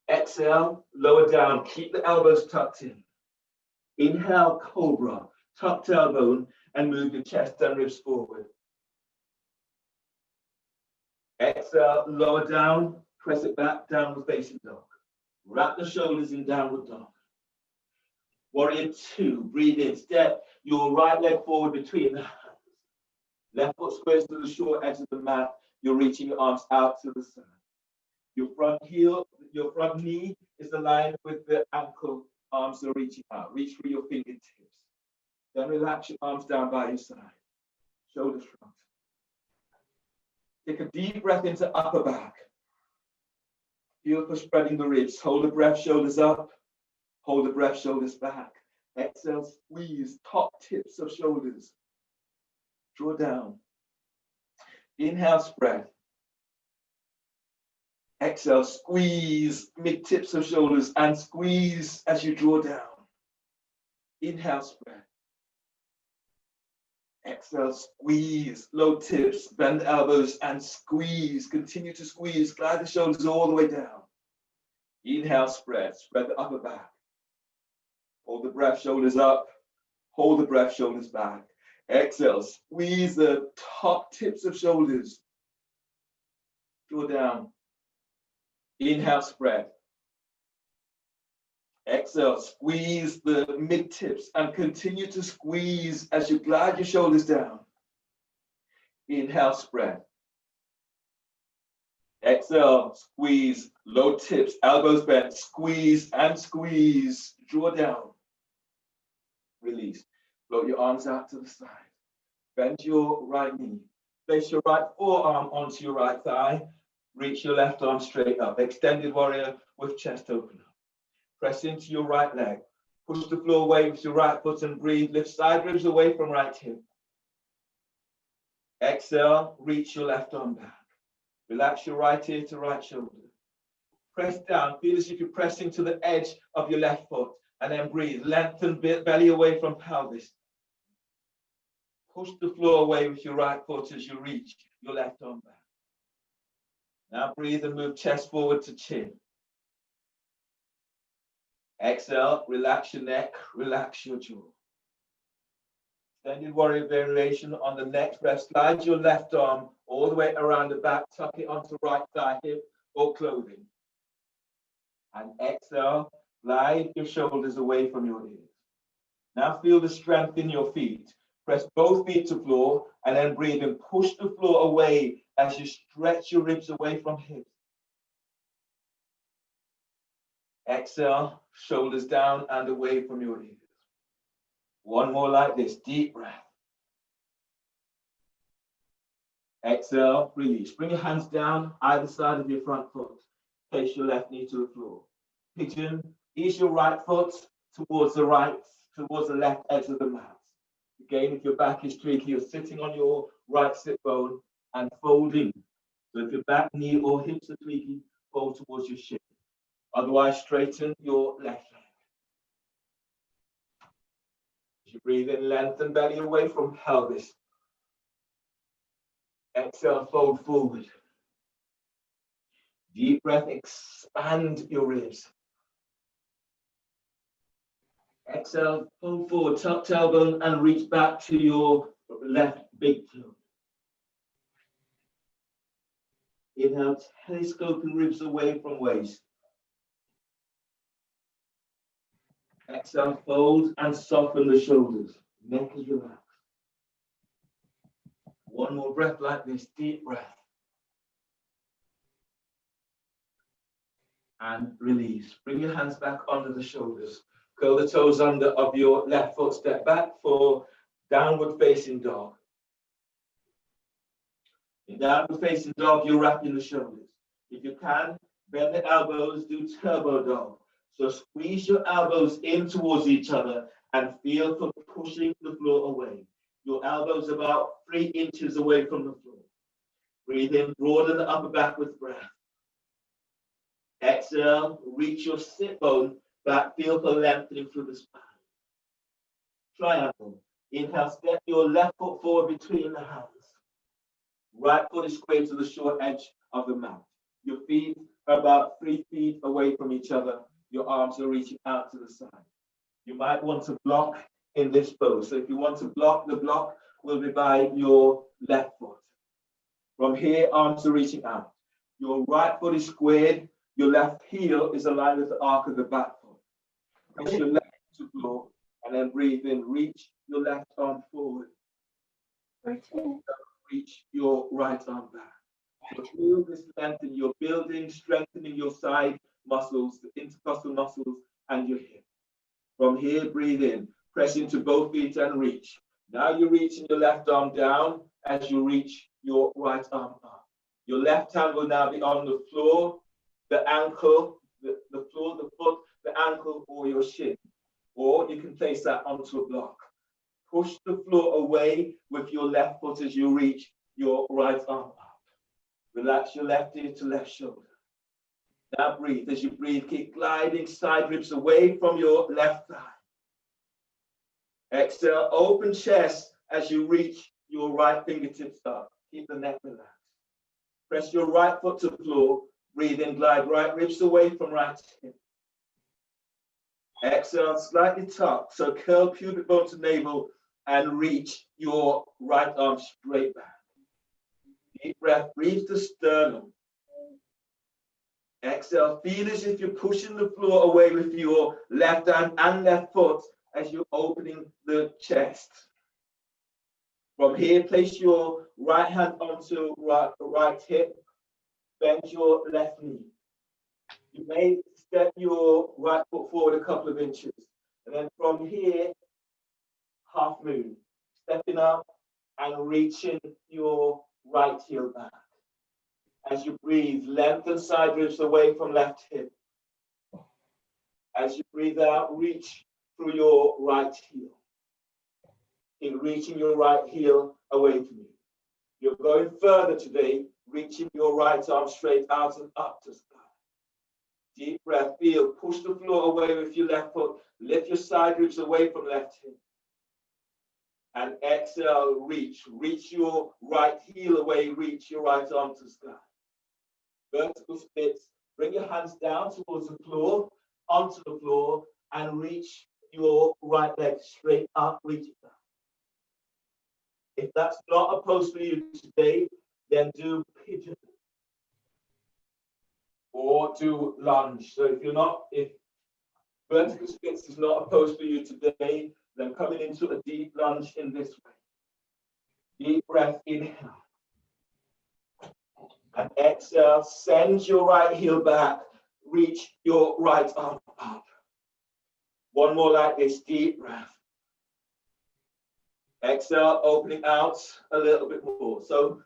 Exhale, lower down. Keep the elbows tucked in. Inhale, cobra. Tuck tailbone and move your chest and ribs forward. Exhale, lower down. Press it back, downward facing dog. Wrap the shoulders in downward dog. Warrior 2. Breathe in. Step your right leg forward between the hands. Left foot squares to the short edge of the mat. You're reaching your arms out to the side. Your front heel, your front knee is aligned with the ankle. Arms are reaching out. Reach for your fingertips. Then relax your arms down by your side. Shoulders front. Take a deep breath into upper back. Feel for spreading the ribs. Hold the breath, shoulders up. Hold the breath, shoulders back. Exhale, squeeze top tips of shoulders. Draw down. Inhale, spread. Exhale, squeeze mid tips of shoulders and squeeze as you draw down. Inhale, spread. Exhale, squeeze low tips, bend the elbows and squeeze. Continue to squeeze. Glide the shoulders all the way down. Inhale, spread. Spread the upper back. Hold the breath, shoulders up. Hold the breath, shoulders back. Exhale, squeeze the top tips of shoulders. Draw down. Inhale, spread. Exhale, squeeze the mid tips and continue to squeeze as you glide your shoulders down. Inhale, spread. Exhale, squeeze low tips, elbows bent, squeeze and squeeze. Draw down. Release. Float your arms out to the side. Bend your right knee. Place your right forearm onto your right thigh. Reach your left arm straight up. Extended warrior with chest open up. Press into your right leg. Push the floor away with your right foot and breathe. Lift side ribs away from right hip. Exhale, reach your left arm back. Relax your right ear to right shoulder. Press down. Feel as if you're pressing to the edge of your left foot. And then breathe. Lengthen belly away from pelvis. Push the floor away with your right foot as you reach your left arm back. Now breathe and move chest forward to chin. Exhale, relax your neck, relax your jaw. Extended warrior variation on the next breath. Slide your left arm all the way around the back, tuck it onto right thigh, hip, or clothing. And exhale, glide your shoulders away from your ears. Now feel the strength in your feet. Press both feet to floor and then breathe and push the floor away as you stretch your ribs away from hips. Exhale, shoulders down and away from your ears. One more like this, deep breath. Exhale, release. Bring your hands down either side of your front foot. Place your left knee to the floor. Pigeon, ease your right foot towards the left edge of the mat. Again, if your back is tweaky, you're sitting on your right sit bone and folding. So if your back, knee, or hips are tweaky, fold towards your shin. Otherwise, straighten your left leg. As you breathe in, lengthen belly away from pelvis. Exhale, fold forward. Deep breath, expand your ribs. Exhale, fold forward, tuck tailbone and reach back to your left big toe. Inhale, telescoping ribs away from waist. Exhale, fold and soften the shoulders. Neck is relaxed. One more breath like this, deep breath. And release. Bring your hands back under the shoulders. Curl the toes under of your left foot. Step back for downward facing dog. In downward facing dog, you're wrapping the shoulders. If you can, bend the elbows, do turbo dog. So squeeze your elbows in towards each other and feel for pushing the floor away. Your elbows about 3 inches away from the floor. Breathe in, broaden the upper back with breath. Exhale, reach your sit bone back, feel for lengthening through the spine. Triangle. Inhale, step your left foot forward between the hands. Right foot is square to the short edge of the mat. Your feet are about 3 feet away from each other. Your arms are reaching out to the side. You might want to block in this pose. So if you want to block, the block will be by your left foot. From here, arms are reaching out. Your right foot is squared. Your left heel is aligned with the arc of the back foot. Press your left to the floor and then breathe in. Reach your left arm forward. Reach your right arm back. So feel this lengthening. You're building, strengthening your side muscles, the intercostal muscles, and your hip. From here, breathe in. Press into both feet and reach. Now you're reaching your left arm down as you reach your right arm up. Your left hand will now be on the floor, the ankle, the floor, the foot, the ankle, or your shin. Or you can place that onto a block. Push the floor away with your left foot as you reach your right arm up. Relax your left ear to left shoulder. Now breathe. As you breathe, keep gliding side ribs away from your left thigh. Exhale, open chest as you reach your right fingertips up. Keep the neck relaxed. Press your right foot to the floor. Breathe in, glide right ribs away from right hip. Exhale, slightly tuck. So curl pubic bone to navel and reach your right arm straight back. Deep breath, breathe the sternum. Exhale, feel as if you're pushing the floor away with your left hand and left foot as you're opening the chest. From here, place your right hand onto right hip, bend your left knee. You may step your right foot forward a couple of inches. And then from here, half moon, stepping up and reaching your right heel back. As you breathe, lengthen side ribs away from left hip. As you breathe out, reach through your right heel. Keep reaching your right heel away from you. You're going further today, reaching your right arm straight out and up to sky. Deep breath, feel, push the floor away with your left foot, lift your side ribs away from left hip. And exhale, reach your right heel away, reach your right arm to sky. Vertical splits, bring your hands down towards the floor, onto the floor, and reach your right leg straight up, reach it down. If that's not a pose for you today, then do pigeon or do lunge. So if vertical splits is not a pose for you today, then coming into a deep lunge in this way. Deep breath, inhale. And exhale, send your right heel back, reach your right arm up. One more like this, deep breath. Exhale, opening out a little bit more. So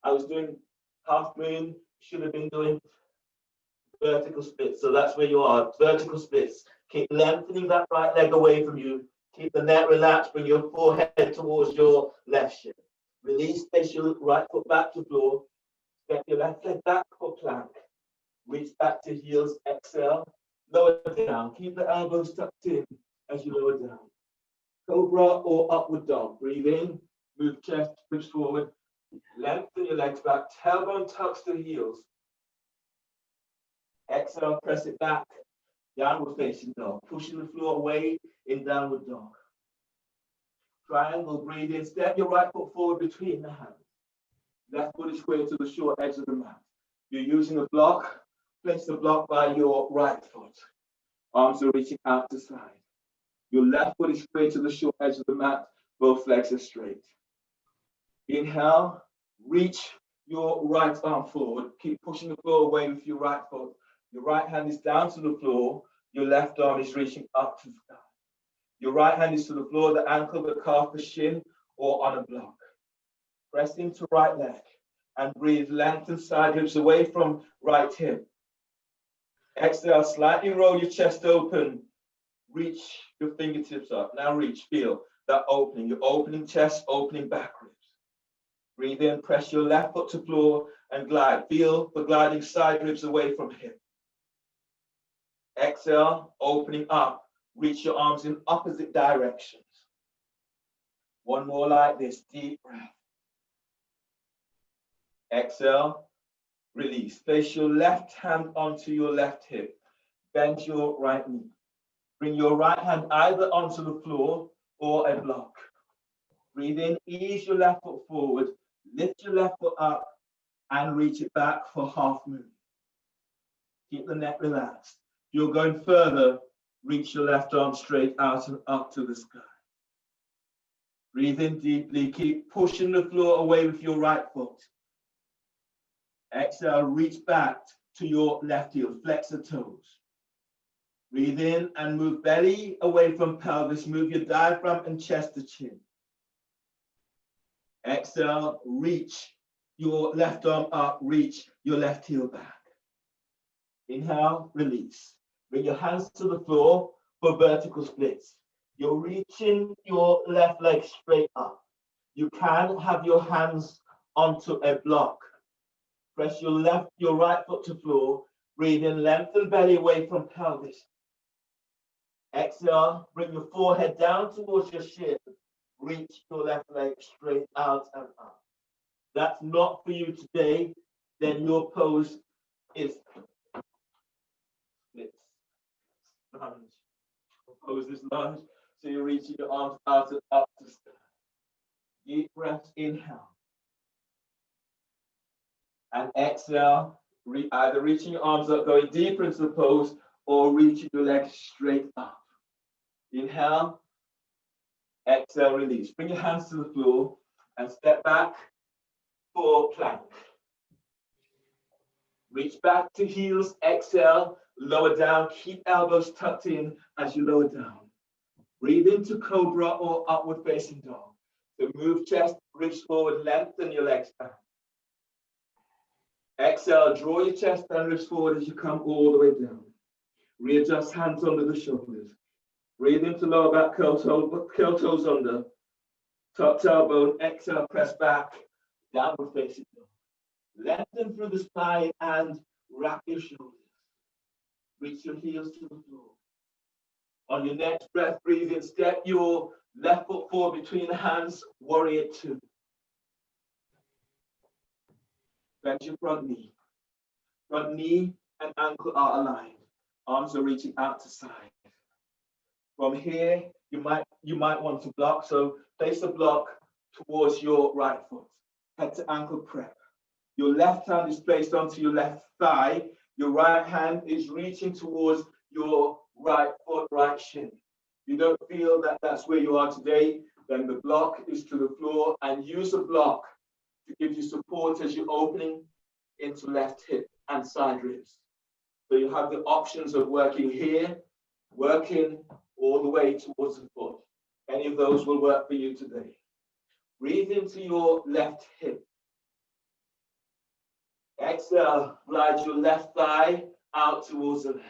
I was doing half moon, should have been doing vertical splits. So that's where you are, vertical splits. Keep lengthening that right leg away from you. Keep the neck relaxed, bring your forehead towards your left shin. Release, place your right foot back to floor. Step your left leg back for plank. Reach back to heels, exhale. Lower down, keep the elbows tucked in as you lower down. Cobra or upward dog. Breathe in, move chest, push forward. Lengthen your legs back, tailbone tucks to heels. Exhale, press it back. Downward facing dog. Pushing the floor away in downward dog. Triangle, breathe in. Step your right foot forward between the hands. Left foot is square to the short edge of the mat. You're using a block. Place the block by your right foot. Arms are reaching out to side. Your left foot is square to the short edge of the mat. Both legs are straight. Inhale. Reach your right arm forward. Keep pushing the floor away with your right foot. Your right hand is down to the floor. Your left arm is reaching up to the sky. Your right hand is to the floor, the ankle, the calf, the shin, or on a block. Press into right leg and breathe. Lengthen side ribs away from right hip. Exhale, slightly roll your chest open. Reach your fingertips up. Now reach, feel that opening. You're opening chest, opening back ribs. Breathe in, press your left foot to floor and glide. Feel the gliding side ribs away from hip. Exhale, opening up. Reach your arms in opposite directions. One more like this, deep breath. Exhale, release. Place your left hand onto your left hip. Bend your right knee. Bring your right hand either onto the floor or a block. Breathe in, ease your left foot forward. Lift your left foot up and reach it back for half moon. Keep the neck relaxed. You're going further. Reach your left arm straight out and up to the sky. Breathe in deeply. Keep pushing the floor away with your right foot. Exhale, reach back to your left heel. Flex the toes. Breathe in and move belly away from pelvis. Move your diaphragm and chest to chin. Exhale, reach your left arm up. Reach your left heel back. Inhale, release. Bring your hands to the floor for vertical splits. You're reaching your left leg straight up. You can have your hands onto a block. Press your right foot to floor. Breathe in, lengthen belly away from pelvis. Exhale, bring your forehead down towards your shin. Reach your left leg straight out and up. That's not for you today. Then your pose is splits. Lunge. Pose is lunge. So you're reaching your arms out and up to sky. Deep breath, inhale. And exhale, either reaching your arms up, going deeper into the pose, or reaching your legs straight up. Inhale, exhale, release. Bring your hands to the floor and step back for plank. Reach back to heels, exhale, lower down, keep elbows tucked in as you lower down. Breathe into cobra or upward facing dog. So move chest, ribs forward, lengthen your legs back. Exhale, draw your chest and ribs forward as you come all the way down. Readjust hands under the shoulders. Breathe into lower back, curl toes under. Top tailbone, exhale, press back, downward facing dog. Lengthen through the spine and wrap your shoulders. Reach your heels to the floor. On your next breath, breathe in, step your left foot forward between the hands, warrior two. Bend your front knee. Front knee and ankle are aligned. Arms are reaching out to side. From here, you might want to block. So place the block towards your right foot. Head to ankle prep. Your left hand is placed onto your left thigh. Your right hand is reaching towards your right foot, right shin. You don't feel that that's where you are today, then the block is to the floor, and use the block to give you support as you're opening into left hip and side ribs. So you have the options of working here, working all the way towards the foot. Any of those will work for you today. Breathe into your left hip. Exhale, glide your left thigh out towards the left.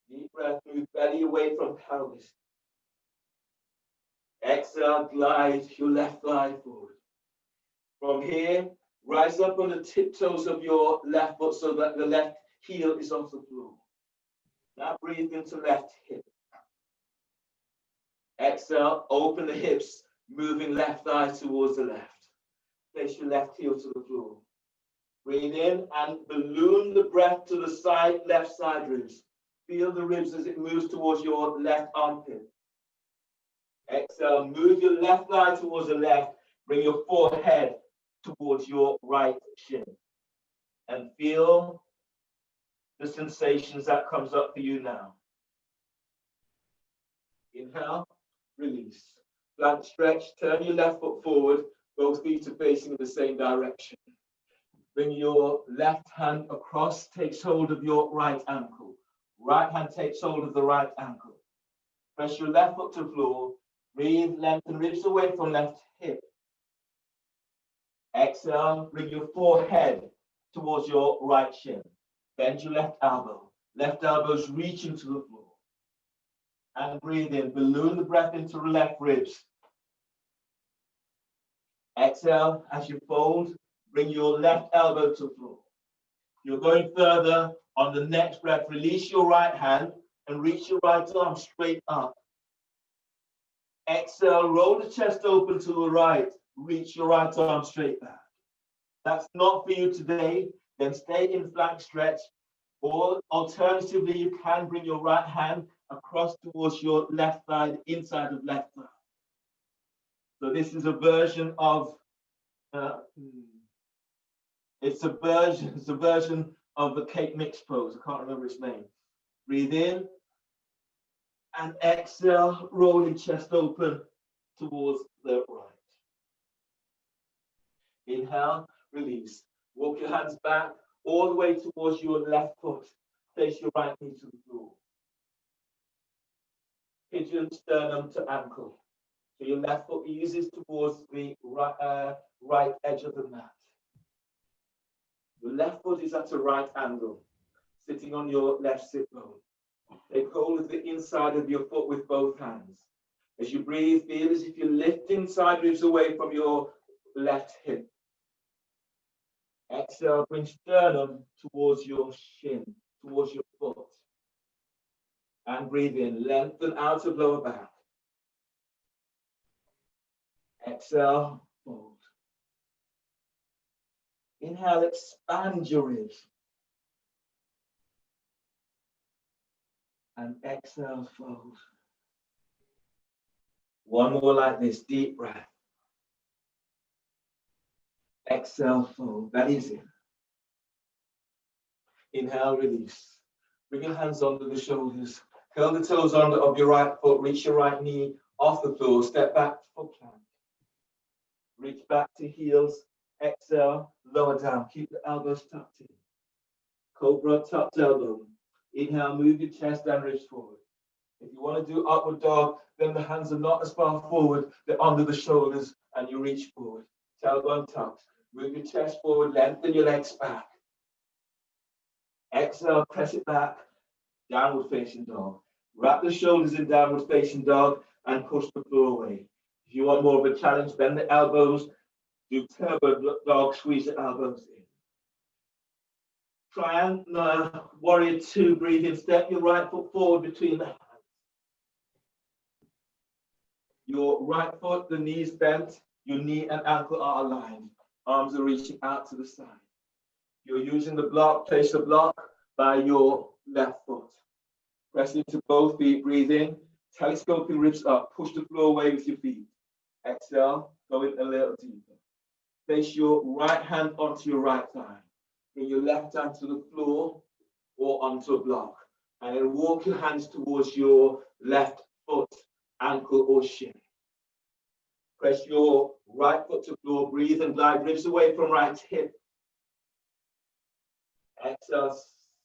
Deep breath, move belly away from pelvis. Exhale, glide your left thigh forward. From here, rise up on the tiptoes of your left foot so that the left heel is off the floor. Now breathe into left hip. Exhale, open the hips, moving left thigh towards the left. Place your left heel to the floor. Breathe in and balloon the breath to the side, left side ribs. Feel the ribs as it moves towards your left armpit. Exhale, move your left thigh towards the left. Bring your forehead towards your right shin. And feel the sensations that comes up for you now. Inhale, release. Plank stretch, turn your left foot forward. Both feet are facing in the same direction. Bring your left hand across, takes hold of your right ankle. Right hand takes hold of the right ankle. Press your left foot to the floor. Breathe, lengthen ribs away from left hip. Exhale, bring your forehead towards your right shin. Bend your left elbow. Left elbow's reaching to the floor. And breathe in. Balloon the breath into the left ribs. Exhale as you fold. Bring your left elbow to the floor. You're going further. On the next breath, release your right hand and reach your right arm straight up. Exhale, roll the chest open to the right. Reach your right arm straight back. That's not for you today. Then stay in flank stretch. Or alternatively, you can bring your right hand across towards your left side, inside of left thigh. So this is a version of it's a version of the cake mix pose. I can't remember its name. Breathe in and exhale, rolling chest open towards the right. Inhale, release. Walk your hands back all the way towards your left foot. Place your right knee to the floor. Pigeon, sternum to ankle. So your left foot eases towards the right edge of the mat. Your left foot is at a right angle, sitting on your left sit bone. Take hold of the inside of your foot with both hands. As you breathe, feel as if you're lifting side ribs away from your left hip. Exhale, bring sternum towards your shin, towards your foot. And breathe in, lengthen out of lower back. Exhale, fold. Inhale, expand your ribs. And exhale, fold. One more like this, deep breath. Exhale, fold. That is it. Inhale, release. Bring your hands under the shoulders. Curl the toes under of your right foot. Reach your right knee off the floor. Step back for plank. Reach back to heels. Exhale, lower down. Keep the elbows tucked in. Cobra, tucked elbow. Inhale, move your chest and ribs forward. If you want to do upward dog, then the hands are not as far forward. They're under the shoulders and you reach forward. Tailbone tucked. Move your chest forward, lengthen your legs back. Exhale, press it back. Downward facing dog. Wrap the shoulders in downward facing dog and push the floor away. If you want more of a challenge, bend the elbows. Do turbo dog, squeeze the elbows in. Triangle, warrior two, breathe in, step your right foot forward between the hands. Your right foot, the knees bent, your knee and ankle are aligned. Arms are reaching out to the side. You're using the block, place the block by your left foot. Press into both feet, breathe in, telescoping ribs up, push the floor away with your feet. Exhale, go in a little deeper. Place your right hand onto your right thigh. Bring your left hand to the floor or onto a block. And then walk your hands towards your left foot, ankle or shin. Press your right foot to floor, breathe and glide ribs away from right hip. Exhale,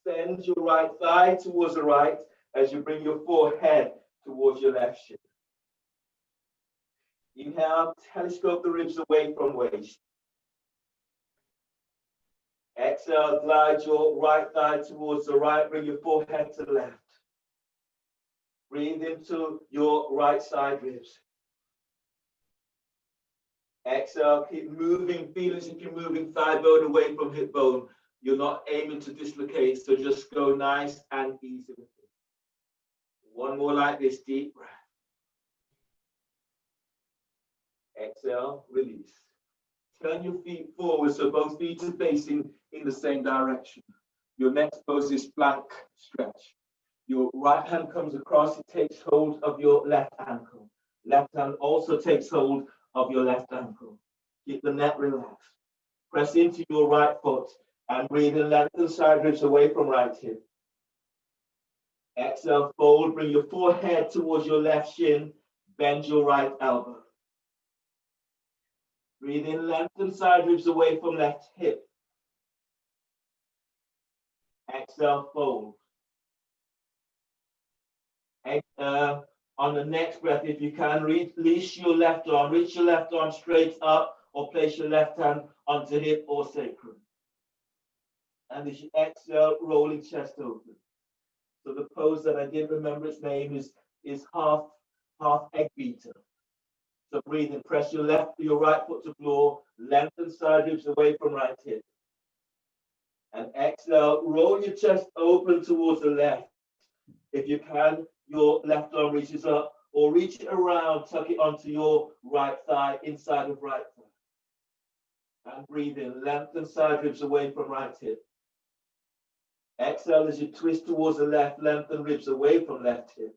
send your right thigh towards the right as you bring your forehead towards your left shin. Inhale, telescope the ribs away from waist. Exhale, glide your right thigh towards the right, bring your forehead to the left. Breathe into your right side ribs. Exhale, keep moving, feel as if you're moving thigh bone away from hip bone. You're not aiming to dislocate, so just go nice and easy with it. One more like this, deep breath. Exhale, release. Turn your feet forward so both feet are facing in the same direction. Your next pose is plank stretch. Your right hand comes across, it takes hold of your left ankle. Left hand also takes hold of your left ankle. Keep the neck relaxed. Press into your right foot and breathe in, lengthen side ribs away from right hip. Exhale, fold, bring your forehead towards your left shin, bend your right elbow. Breathe in, lengthen side ribs away from left hip. Exhale, fold. On the next breath, if you can, release your left arm, reach your left arm straight up, or place your left hand onto hip or sacrum. And as you exhale, rolling chest open. So the pose that I didn't remember its name is is half egg beater. So breathe in, press your right foot to floor, lengthen side ribs away from right hip. And exhale, roll your chest open towards the left. If you can, your left arm reaches up, or reach it around, tuck it onto your right thigh, inside of right thigh. And breathe in, lengthen side ribs away from right hip. Exhale as you twist towards the left, lengthen ribs away from left hip.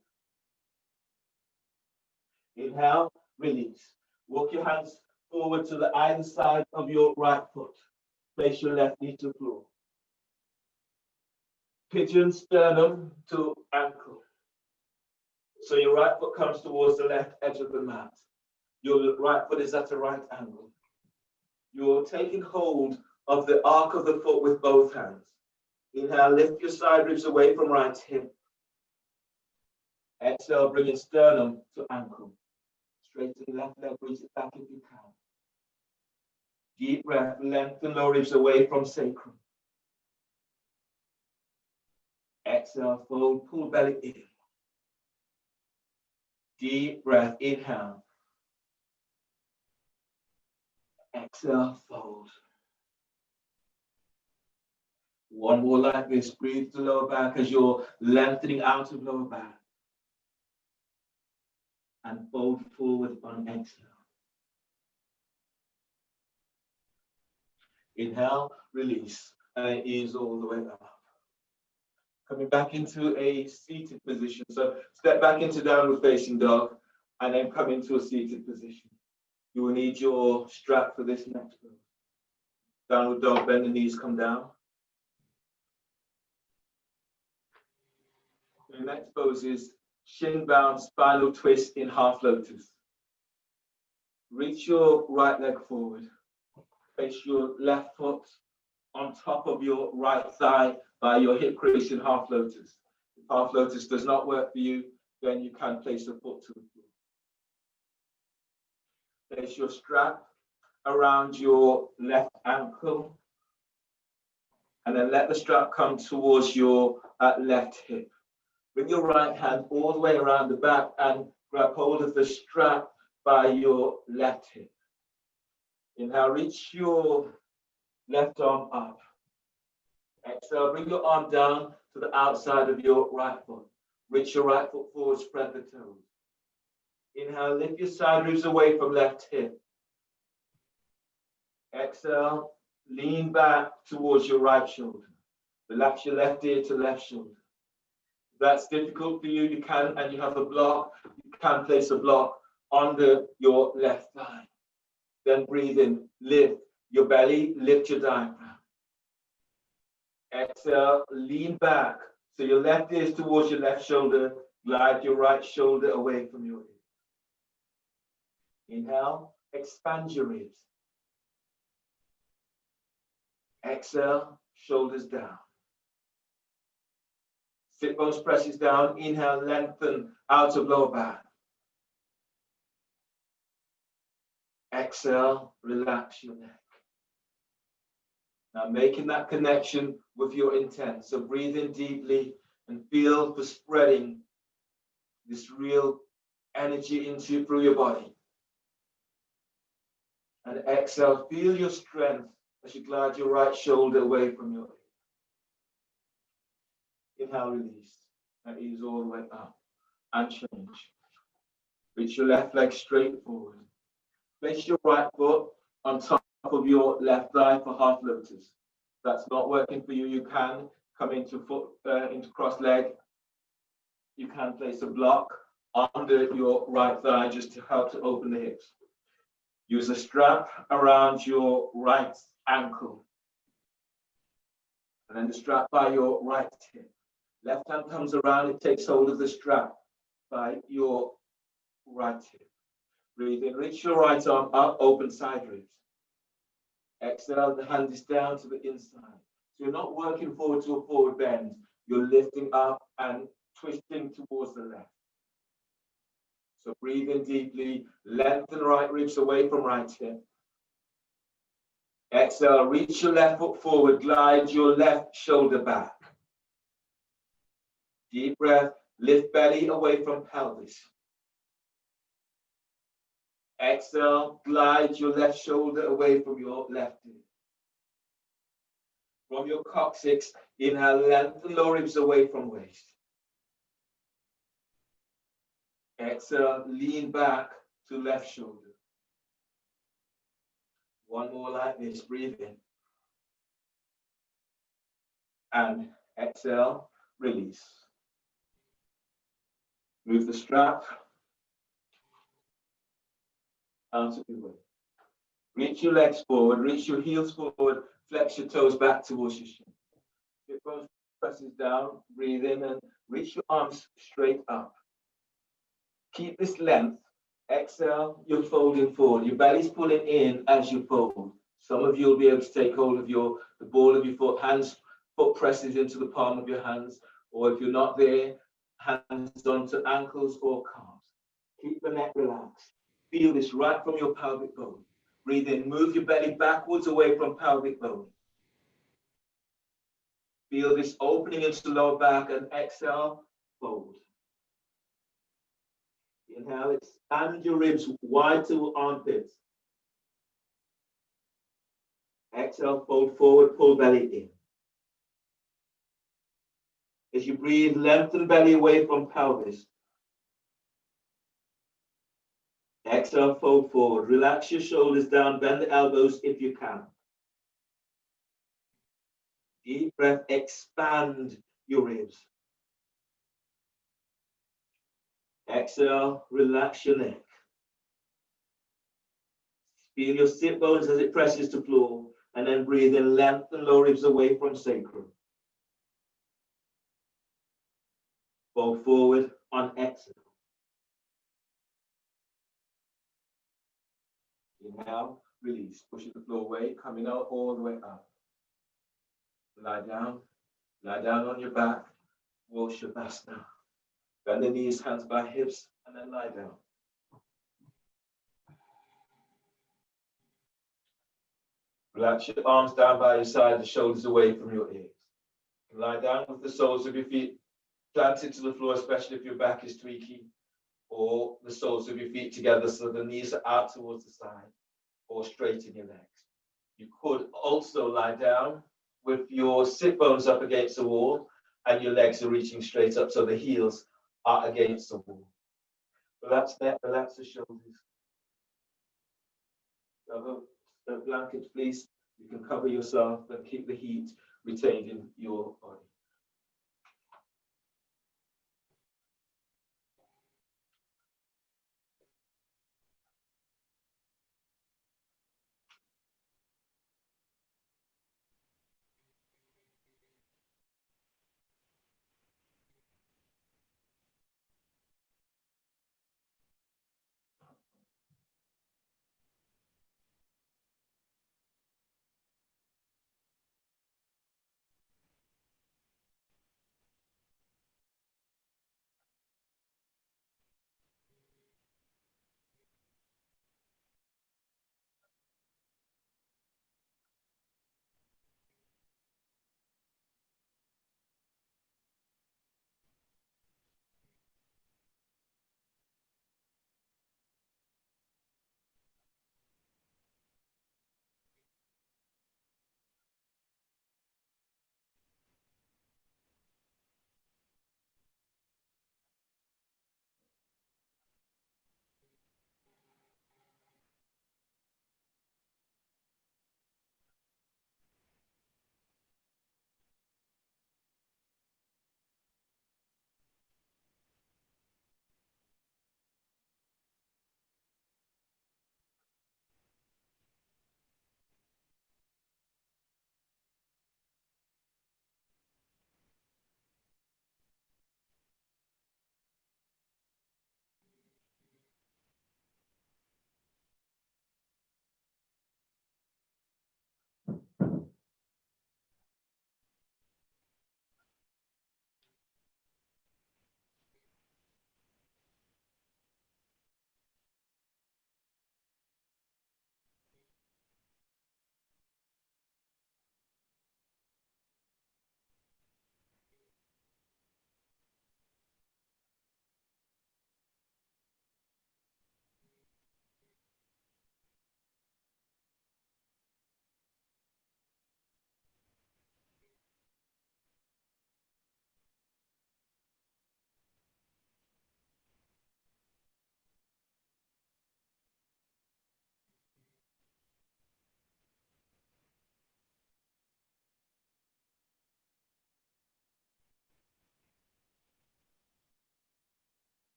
Inhale, release. Walk your hands forward to the either side of your right foot. Place your left knee to floor. Pigeon, sternum to ankle. So your right foot comes towards the left edge of the mat. Your right foot is at a right angle. You're taking hold of the arc of the foot with both hands. Inhale, lift your side ribs away from right hip. Exhale, bring your sternum to ankle. Straighten left leg, reach it back if you can. Deep breath, lengthen lower ribs away from sacrum. Exhale, fold, pull belly in. Deep breath, inhale. Exhale, fold. One more like this. Breathe the lower back as you're lengthening out of lower back. And fold forward on exhale. Inhale, release, and ease all the way up. Coming back into a seated position. So step back into downward facing dog, and then come into a seated position. You will need your strap for this next move. Downward dog, bend the knees, come down. The next pose is shin bound spinal twist in half lotus. Reach your right leg forward. Place your left foot on top of your right thigh by your hip crease in half lotus. If half lotus does not work for you, then you can place the foot to the floor. Place your strap around your left ankle, and then let the strap come towards your left hip. Bring your right hand all the way around the back and grab hold of the strap by your left hip. Inhale, reach your left arm up. Exhale, bring your arm down to the outside of your right foot. Reach your right foot forward, spread the toes. Inhale, lift your side ribs away from left hip. Exhale, lean back towards your right shoulder. Relax your left ear to left shoulder. If that's difficult for you, you can, and you have a block, you can place a block under your left thigh. Then breathe in, lift your belly, lift your diaphragm. Exhale, lean back. So your left ear is towards your left shoulder, glide your right shoulder away from your ear. Inhale, expand your ribs. Exhale, shoulders down. Sit bones presses down. Inhale, lengthen out of lower back. Exhale, relax your neck. Now making that connection with your intent. So breathe in deeply and feel for spreading this real energy through your body. And exhale, feel your strength as you glide your right shoulder away from your ear. Inhale, release, and ease all the way up and change. Reach your left leg straight forward. Place your right foot on top of your left thigh for half lotus. If that's not working for you, you can come into cross leg. You can place a block under your right thigh just to help to open the hips. Use a strap around your right ankle. And then the strap by your right hip. Left hand comes around, it takes hold of the strap by your right hip. Breathe in, reach your right arm up, open side ribs. Exhale, the hand is down to the inside. So you're not working forward to a forward bend. You're lifting up and twisting towards the left. So breathe in deeply, lengthen right ribs away from right hip. Exhale, reach your left foot forward, glide your left shoulder back. Deep breath, Lift belly away from pelvis. Exhale, glide your left shoulder away from your left knee. From your coccyx, inhale, lengthen lower ribs away from waist. Exhale, lean back to left shoulder. One more like this, breathe in. And exhale, release. Move the strap out of your way. Reach your legs forward, reach your heels forward, flex your toes back towards your shin. Hip bones presses down, breathe in and reach your arms straight up. Keep this length. Exhale, you're folding forward. Your belly's pulling in as you fold. Some of you will be able to take hold of the ball of your foot, foot presses into the palm of your hands, or if you're not there, hands onto ankles or calves. Keep the neck relaxed. Feel this right from your pelvic bone. Breathe in, move your belly backwards away from pelvic bone. Feel this opening into the lower back and exhale, fold. Inhale, expand your ribs wide to armpits. Exhale, fold forward, pull belly in. As you breathe, lengthen belly away from pelvis. Exhale, fold forward. Relax your shoulders down, bend the elbows if you can. Deep breath, expand your ribs. Exhale, relax your neck. Feel your sit bones as it presses to floor, and then breathe in, lengthen lower ribs away from sacrum. Fold forward on exhale. Inhale, release, pushing the floor away, coming out all the way up. Lie down on your back, Shavasana. Bend the knees, hands by hips, and then lie down. Relax your arms down by your side, the shoulders away from your ears. Lie down with the soles of your feet planted to the floor, especially if your back is tweaky, or the soles of your feet together so the knees are out towards the side, or straighten your legs. You could also lie down with your sit bones up against the wall and your legs are reaching straight up so the heels are against the wall. Relax that, relax the shoulders. Cover the blankets, please. You can cover yourself and keep the heat retained in your body.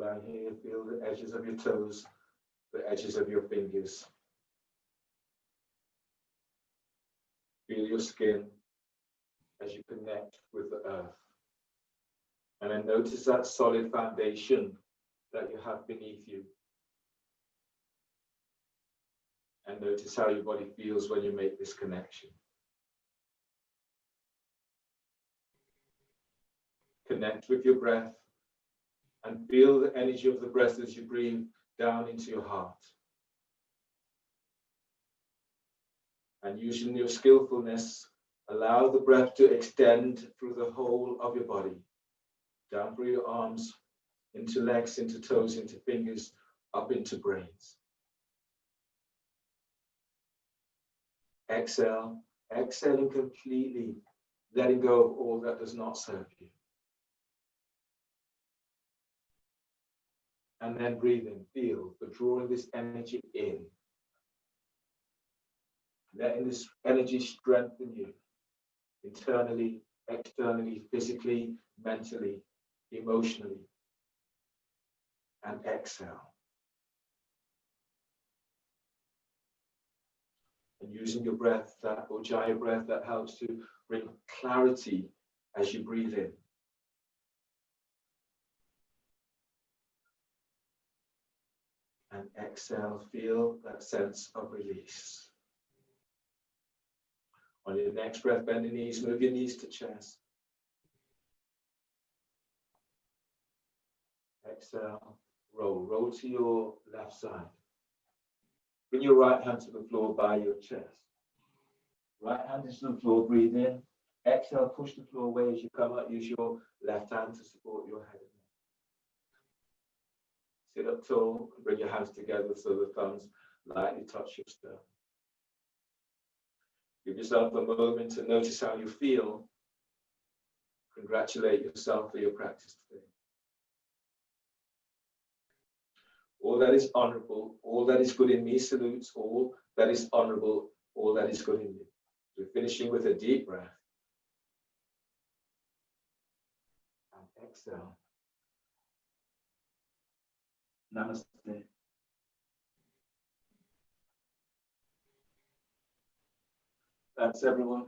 lying here, feel the edges of your toes, the edges of your fingers. Feel your skin as you connect with the earth. And then notice that solid foundation that you have beneath you. And notice how your body feels when you make this connection. Connect with your breath and feel the energy of the breath as you breathe down into your heart. And using your skillfulness, allow the breath to extend through the whole of your body, down through your arms, into legs, into toes, into fingers, up into brains. Exhale, exhaling completely, letting go of all that does not serve you. And then breathing, feel, but drawing this energy in. Letting this energy strengthen you internally, externally, physically, mentally, emotionally. And exhale. And using your breath, that Ujjai breath that helps to bring clarity as you breathe in. And exhale, feel that sense of release. On your next breath, bend your knees, move your knees to chest. Exhale, roll to your left side. Bring your right hand to the floor by your chest. Right hand is to the floor, breathe in. Exhale, push the floor away as you come up. Use your left hand to support your head and neck. Sit up tall, bring your hands together so the thumbs lightly touch your sternum. Give yourself a moment to notice how you feel. Congratulate yourself for your practice today. All that is honorable, all that is good in me salutes all that is honorable, all that is good in you. We're finishing with a deep breath. And exhale. Namaste. Thanks, everyone.